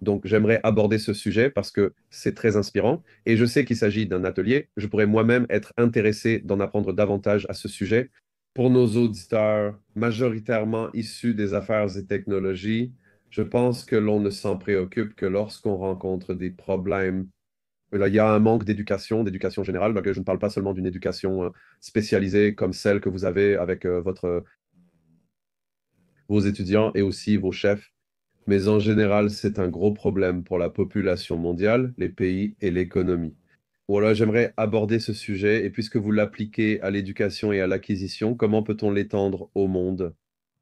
Donc, j'aimerais aborder ce sujet parce que c'est très inspirant et je sais qu'il s'agit d'un atelier. Je pourrais moi-même être intéressé d'en apprendre davantage à ce sujet. Pour nos auditeurs majoritairement issus des affaires et technologies, je pense que l'on ne s'en préoccupe que lorsqu'on rencontre des problèmes. Là, il y a un manque d'éducation générale. Donc, je ne parle pas seulement d'une éducation spécialisée comme celle que vous avez avec vos étudiants et aussi vos chefs. Mais en général, c'est un gros problème pour la population mondiale, les pays et l'économie. Voilà, j'aimerais aborder ce sujet et puisque vous l'appliquez à l'éducation et à l'acquisition, comment peut-on l'étendre au monde?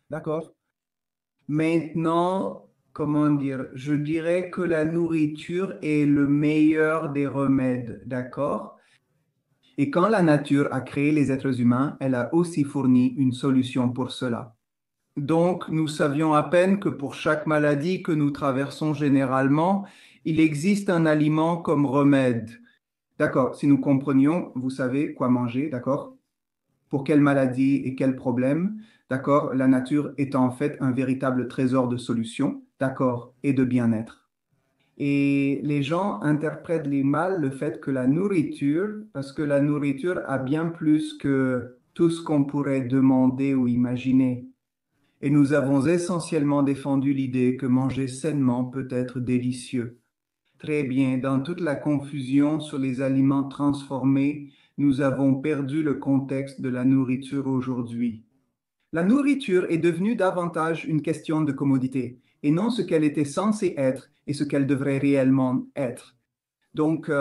D'accord? Maintenant, comment dire, je dirais que la nourriture est le meilleur des remèdes, d'accord? Et quand la nature a créé les êtres humains, elle a aussi fourni une solution pour cela. Donc, nous savions à peine que pour chaque maladie que nous traversons généralement, il existe un aliment comme remède. D'accord, si nous comprenions, vous savez quoi manger, d'accord? Pour quelle maladie et quel problème, d'accord? La nature est en fait un véritable trésor de solutions, d'accord, et de bien-être. Et les gens interprètent mal le fait que la nourriture, parce que la nourriture a bien plus que tout ce qu'on pourrait demander ou imaginer. Et nous avons essentiellement défendu l'idée que manger sainement peut être délicieux. Très bien, dans toute la confusion sur les aliments transformés, nous avons perdu le contexte de la nourriture aujourd'hui. La nourriture est devenue davantage une question de commodité et non ce qu'elle était censée être et ce qu'elle devrait réellement être. Donc,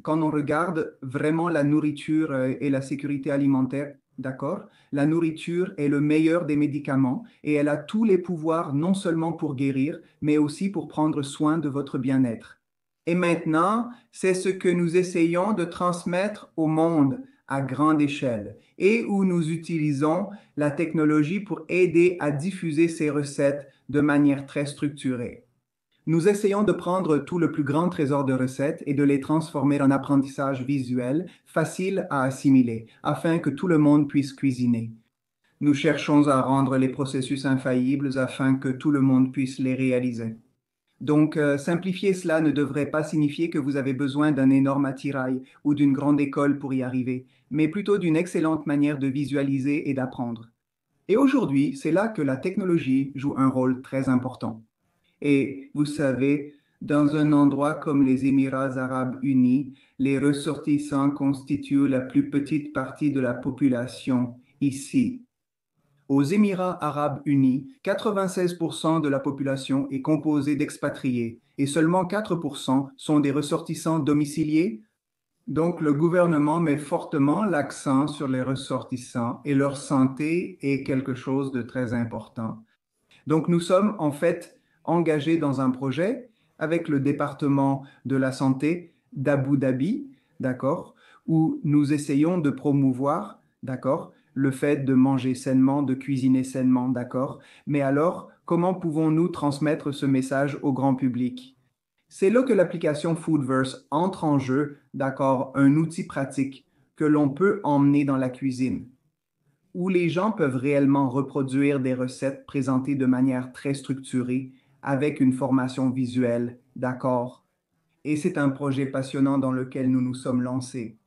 quand on regarde vraiment la nourriture et la sécurité alimentaire, d'accord, la nourriture est le meilleur des médicaments et elle a tous les pouvoirs non seulement pour guérir, mais aussi pour prendre soin de votre bien-être. Et maintenant, c'est ce que nous essayons de transmettre au monde à grande échelle et où nous utilisons la technologie pour aider à diffuser ces recettes de manière très structurée. Nous essayons de prendre tout le plus grand trésor de recettes et de les transformer en apprentissage visuel facile à assimiler, afin que tout le monde puisse cuisiner. Nous cherchons à rendre les processus infaillibles afin que tout le monde puisse les réaliser. Donc, simplifier cela ne devrait pas signifier que vous avez besoin d'un énorme attirail ou d'une grande école pour y arriver, mais plutôt d'une excellente manière de visualiser et d'apprendre. Et aujourd'hui, c'est là que la technologie joue un rôle très important. Et vous savez, dans un endroit comme les Émirats arabes unis, les ressortissants constituent la plus petite partie de la population ici. Aux Émirats arabes unis, 96% de la population est composée d'expatriés et seulement 4% sont des ressortissants domiciliés. Donc, le gouvernement met fortement l'accent sur les ressortissants et leur santé est quelque chose de très important. Donc, nous sommes en fait engagés dans un projet avec le département de la santé d'Abu Dhabi, d'accord, où nous essayons de promouvoir, d'accord, le fait de manger sainement, de cuisiner sainement, d'accord. Mais alors, comment pouvons-nous transmettre ce message au grand public? C'est là que l'application Foodverse entre en jeu, d'accord, un outil pratique que l'on peut emmener dans la cuisine où les gens peuvent réellement reproduire des recettes présentées de manière très structurée avec une formation visuelle, d'accord? Et c'est un projet passionnant dans lequel nous nous sommes lancés.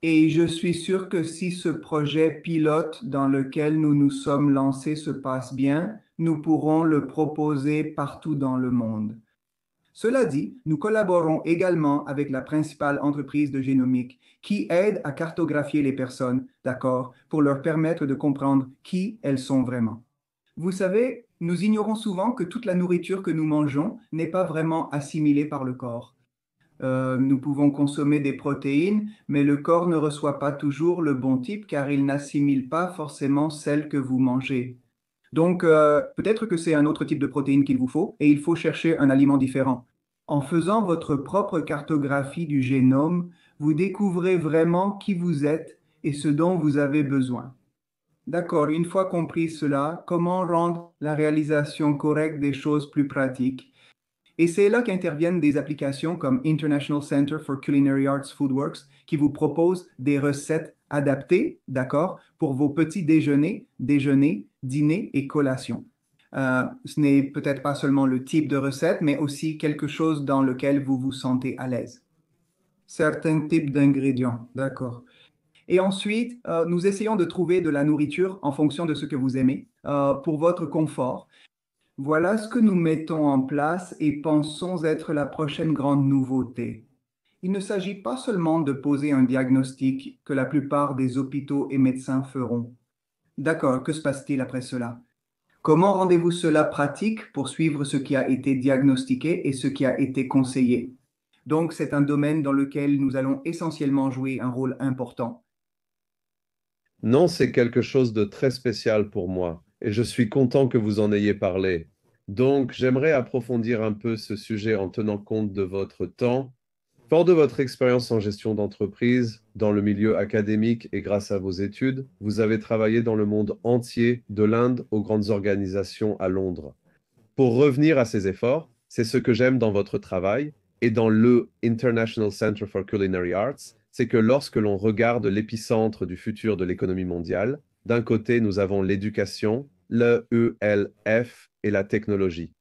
Et je suis sûr que si ce projet pilote dans lequel nous nous sommes lancés se passe bien, nous pourrons le proposer partout dans le monde. Cela dit, nous collaborons également avec la principale entreprise de génomique qui aide à cartographier les personnes, d'accord, pour leur permettre de comprendre qui elles sont vraiment. Vous savez, nous ignorons souvent que toute la nourriture que nous mangeons n'est pas vraiment assimilée par le corps. Nous pouvons consommer des protéines, mais le corps ne reçoit pas toujours le bon type car il n'assimile pas forcément celle que vous mangez. Donc, peut-être que c'est un autre type de protéines qu'il vous faut et il faut chercher un aliment différent. En faisant votre propre cartographie du génome, vous découvrez vraiment qui vous êtes et ce dont vous avez besoin. D'accord, une fois compris cela, comment rendre la réalisation correcte des choses plus pratique? Et c'est là qu'interviennent des applications comme International Center for Culinary Arts Foodworks qui vous proposent des recettes adaptées, d'accord, pour vos petits déjeuners, dîners et collations. Ce n'est peut-être pas seulement le type de recette, mais aussi quelque chose dans lequel vous vous sentez à l'aise. Certains types d'ingrédients, d'accord. Et ensuite, nous essayons de trouver de la nourriture en fonction de ce que vous aimez, pour votre confort. Voilà ce que nous mettons en place et pensons être la prochaine grande nouveauté. Il ne s'agit pas seulement de poser un diagnostic que la plupart des hôpitaux et médecins feront. D'accord, que se passe-t-il après cela? Comment rendez-vous cela pratique pour suivre ce qui a été diagnostiqué et ce qui a été conseillé? Donc, c'est un domaine dans lequel nous allons essentiellement jouer un rôle important. Non, c'est quelque chose de très spécial pour moi et je suis content que vous en ayez parlé. Donc, j'aimerais approfondir un peu ce sujet en tenant compte de votre temps. Fort de votre expérience en gestion d'entreprise, dans le milieu académique et grâce à vos études, vous avez travaillé dans le monde entier, de l'Inde aux grandes organisations à Londres. Pour revenir à ces efforts, c'est ce que j'aime dans votre travail et dans le International Center for Culinary Arts, c'est que lorsque l'on regarde l'épicentre du futur de l'économie mondiale, d'un côté, nous avons l'éducation, le ELF et la technologie.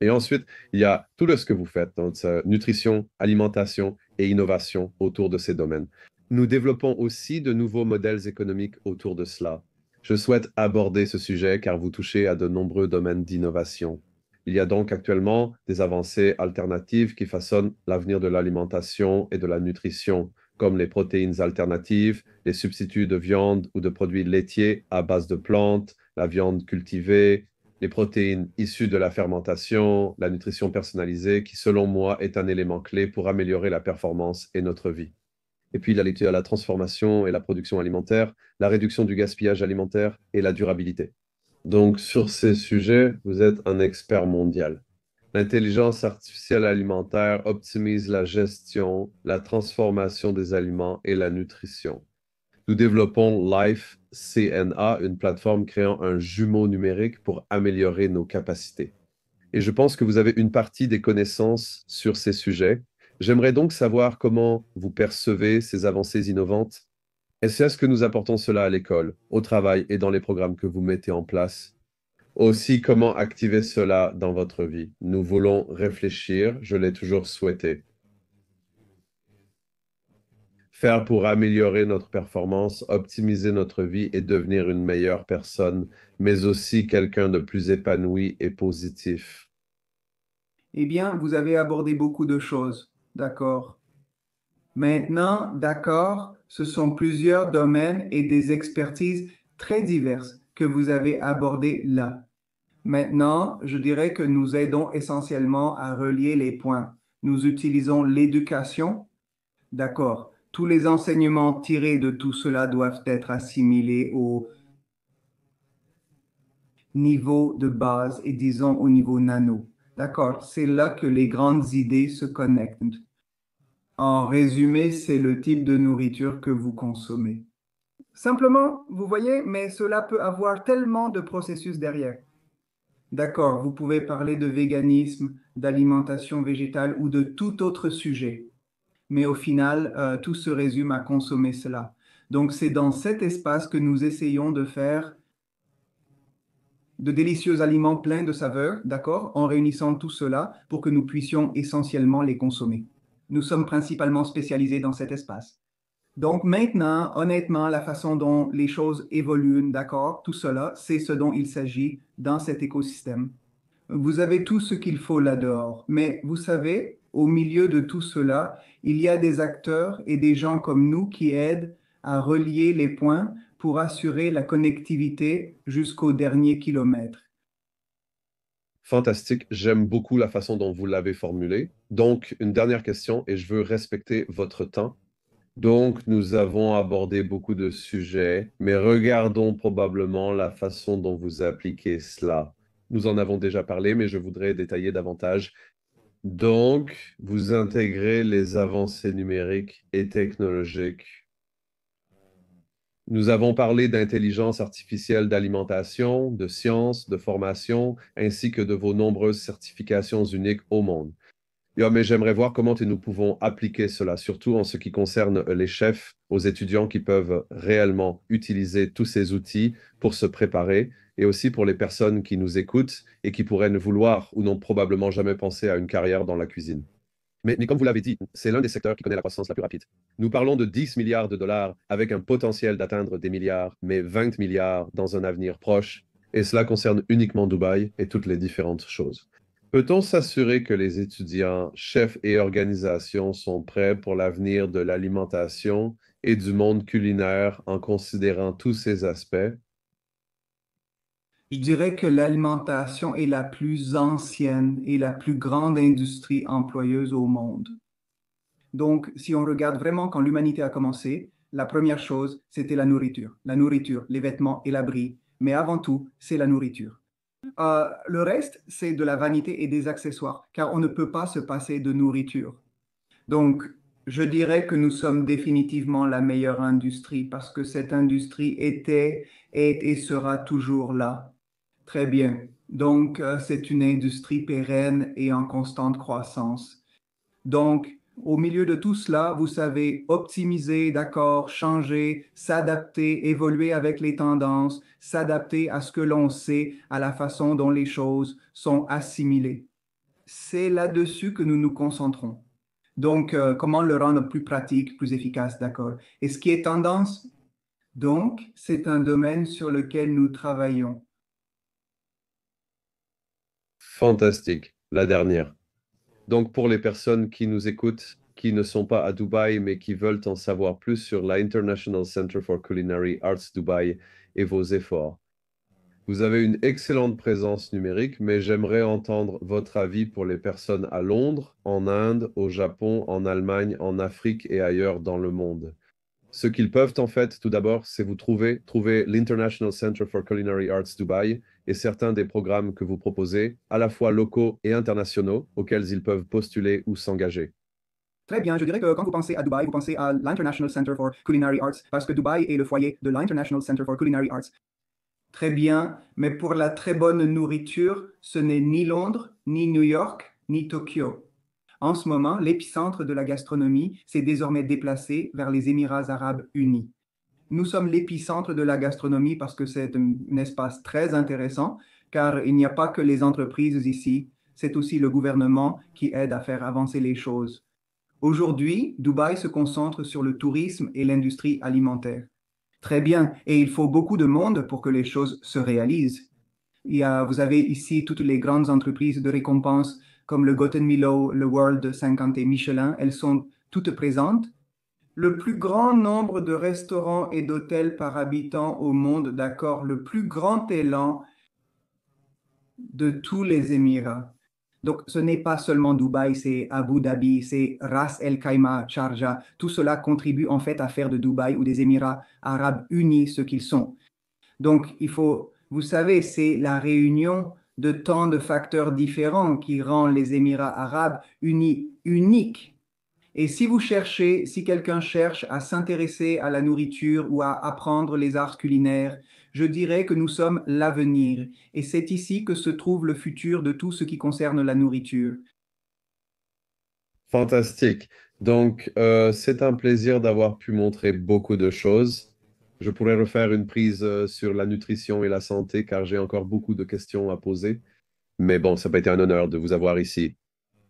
Et ensuite, il y a tout ce que vous faites, donc nutrition, alimentation et innovation autour de ces domaines. Nous développons aussi de nouveaux modèles économiques autour de cela. Je souhaite aborder ce sujet car vous touchez à de nombreux domaines d'innovation. Il y a donc actuellement des avancées alternatives qui façonnent l'avenir de l'alimentation et de la nutrition, comme les protéines alternatives, les substituts de viande ou de produits laitiers à base de plantes, la viande cultivée, les protéines issues de la fermentation, la nutrition personnalisée, qui selon moi est un élément clé pour améliorer la performance et notre vie. Et puis la transformation et la production alimentaire, la réduction du gaspillage alimentaire et la durabilité. Donc sur ces sujets, vous êtes un expert mondial. L'intelligence artificielle alimentaire optimise la gestion, la transformation des aliments et la nutrition. Nous développons Life CNA, une plateforme créant un jumeau numérique pour améliorer nos capacités. Et je pense que vous avez une partie des connaissances sur ces sujets. J'aimerais donc savoir comment vous percevez ces avancées innovantes. Est-ce que nous apportons cela à l'école, au travail et dans les programmes que vous mettez en place? Aussi, comment activer cela dans votre vie? Nous voulons réfléchir, je l'ai toujours souhaité. Faire pour améliorer notre performance, optimiser notre vie et devenir une meilleure personne, mais aussi quelqu'un de plus épanoui et positif. Eh bien, vous avez abordé beaucoup de choses, d'accord. Maintenant, d'accord, ce sont plusieurs domaines et des expertises très diverses que vous avez abordées là. Maintenant, je dirais que nous aidons essentiellement à relier les points. Nous utilisons l'éducation, d'accord. Tous les enseignements tirés de tout cela doivent être assimilés au niveau de base et disons au niveau nano. D'accord, c'est là que les grandes idées se connectent. En résumé, c'est le type de nourriture que vous consommez. Simplement, vous voyez, mais cela peut avoir tellement de processus derrière. D'accord, vous pouvez parler de véganisme, d'alimentation végétale ou de tout autre sujet. Mais au final, tout se résume à consommer cela. Donc, c'est dans cet espace que nous essayons de faire de délicieux aliments pleins de saveurs, d'accord, en réunissant tout cela pour que nous puissions essentiellement les consommer. Nous sommes principalement spécialisés dans cet espace. Donc maintenant, honnêtement, la façon dont les choses évoluent, d'accord, tout cela, c'est ce dont il s'agit dans cet écosystème. Vous avez tout ce qu'il faut là-dehors, mais vous savez, au milieu de tout cela, il y a des acteurs et des gens comme nous qui aident à relier les points pour assurer la connectivité jusqu'au dernier kilomètre. Fantastique, j'aime beaucoup la façon dont vous l'avez formulé. Donc, une dernière question et je veux respecter votre temps. Donc, nous avons abordé beaucoup de sujets, mais regardons probablement la façon dont vous appliquez cela. Nous en avons déjà parlé, mais je voudrais détailler davantage. Donc, vous intégrez les avancées numériques et technologiques. Nous avons parlé d'intelligence artificielle d'alimentation, de sciences, de formation, ainsi que de vos nombreuses certifications uniques au monde. Mais j'aimerais voir comment nous pouvons appliquer cela, surtout en ce qui concerne les chefs, aux étudiants qui peuvent réellement utiliser tous ces outils pour se préparer, et aussi pour les personnes qui nous écoutent et qui pourraient ne vouloir ou n'ont probablement jamais pensé à une carrière dans la cuisine. Mais comme vous l'avez dit, c'est l'un des secteurs qui connaît la croissance la plus rapide. Nous parlons de 10 milliards de dollars avec un potentiel d'atteindre des milliards, mais 20 milliards dans un avenir proche, et cela concerne uniquement Dubaï et toutes les différentes choses. Peut-on s'assurer que les étudiants, chefs et organisations sont prêts pour l'avenir de l'alimentation et du monde culinaire en considérant tous ces aspects? Je dirais que l'alimentation est la plus ancienne et la plus grande industrie employeuse au monde. Donc, si on regarde vraiment quand l'humanité a commencé, la première chose, c'était la nourriture, les vêtements et l'abri. Mais avant tout, c'est la nourriture. Le reste, c'est de la vanité et des accessoires, car on ne peut pas se passer de nourriture. Donc, Je dirais que nous sommes définitivement la meilleure industrie parce que cette industrie était, est et sera toujours là. Très bien. Donc, c'est une industrie pérenne et en constante croissance. Donc, au milieu de tout cela, vous savez optimiser, d'accord, changer, s'adapter, évoluer avec les tendances, s'adapter à ce que l'on sait, à la façon dont les choses sont assimilées. C'est là-dessus que nous nous concentrons. Donc, comment le rendre plus pratique, plus efficace, d'accord? Et ce qui est tendance, donc, c'est un domaine sur lequel nous travaillons. Fantastique. La dernière. Donc, pour les personnes qui nous écoutent, qui ne sont pas à Dubaï, mais qui veulent en savoir plus sur l'International Center for Culinary Arts Dubaï et vos efforts, vous avez une excellente présence numérique, mais j'aimerais entendre votre avis pour les personnes à Londres, en Inde, au Japon, en Allemagne, en Afrique et ailleurs dans le monde. Ce qu'ils peuvent en fait, tout d'abord, c'est trouver l'International Center for Culinary Arts Dubai et certains des programmes que vous proposez, à la fois locaux et internationaux, auxquels ils peuvent postuler ou s'engager. Très bien, je dirais que quand vous pensez à Dubaï, vous pensez à l'International Center for Culinary Arts, parce que Dubaï est le foyer de l'International Center for Culinary Arts. Très bien, mais pour la très bonne nourriture, ce n'est ni Londres, ni New York, ni Tokyo. En ce moment, l'épicentre de la gastronomie s'est désormais déplacé vers les Émirats arabes unis. Nous sommes l'épicentre de la gastronomie parce que c'est un espace très intéressant, car il n'y a pas que les entreprises ici, c'est aussi le gouvernement qui aide à faire avancer les choses. Aujourd'hui, Dubaï se concentre sur le tourisme et l'industrie alimentaire. Très bien, et il faut beaucoup de monde pour que les choses se réalisent. Vous avez ici toutes les grandes entreprises de récompense comme le Gotten Milo, le World 50 et Michelin, elles sont toutes présentes. Le plus grand nombre de restaurants et d'hôtels par habitant au monde, d'accord, le plus grand élan de tous les Émirats. Donc, ce n'est pas seulement Dubaï, c'est Abu Dhabi, c'est Ras El Khaimah, Sharjah. Tout cela contribue en fait à faire de Dubaï ou des Émirats arabes unis ce qu'ils sont. Donc, vous savez, c'est la réunion de tant de facteurs différents qui rend les Émirats arabes unis, uniques. Et si quelqu'un cherche à s'intéresser à la nourriture ou à apprendre les arts culinaires, je dirais que nous sommes l'avenir. Et c'est ici que se trouve le futur de tout ce qui concerne la nourriture. Fantastique. Donc, c'est un plaisir d'avoir pu montrer beaucoup de choses. Je pourrais refaire une prise sur la nutrition et la santé car j'ai encore beaucoup de questions à poser. Mais bon, ça n'a pas été un honneur de vous avoir ici.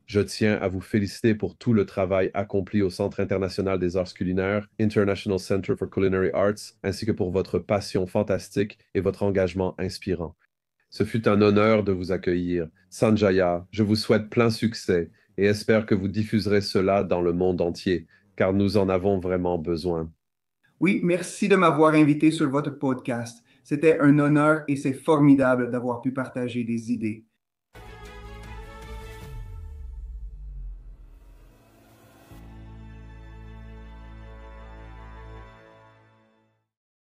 Je tiens à vous féliciter pour tout le travail accompli au Centre international des arts culinaires, International Center for Culinary Arts, ainsi que pour votre passion fantastique et votre engagement inspirant. Ce fut un honneur de vous accueillir. Sanjaya, je vous souhaite plein succès et espère que vous diffuserez cela dans le monde entier, car nous en avons vraiment besoin. Oui, merci de m'avoir invité sur votre podcast. C'était un honneur et c'est formidable d'avoir pu partager des idées.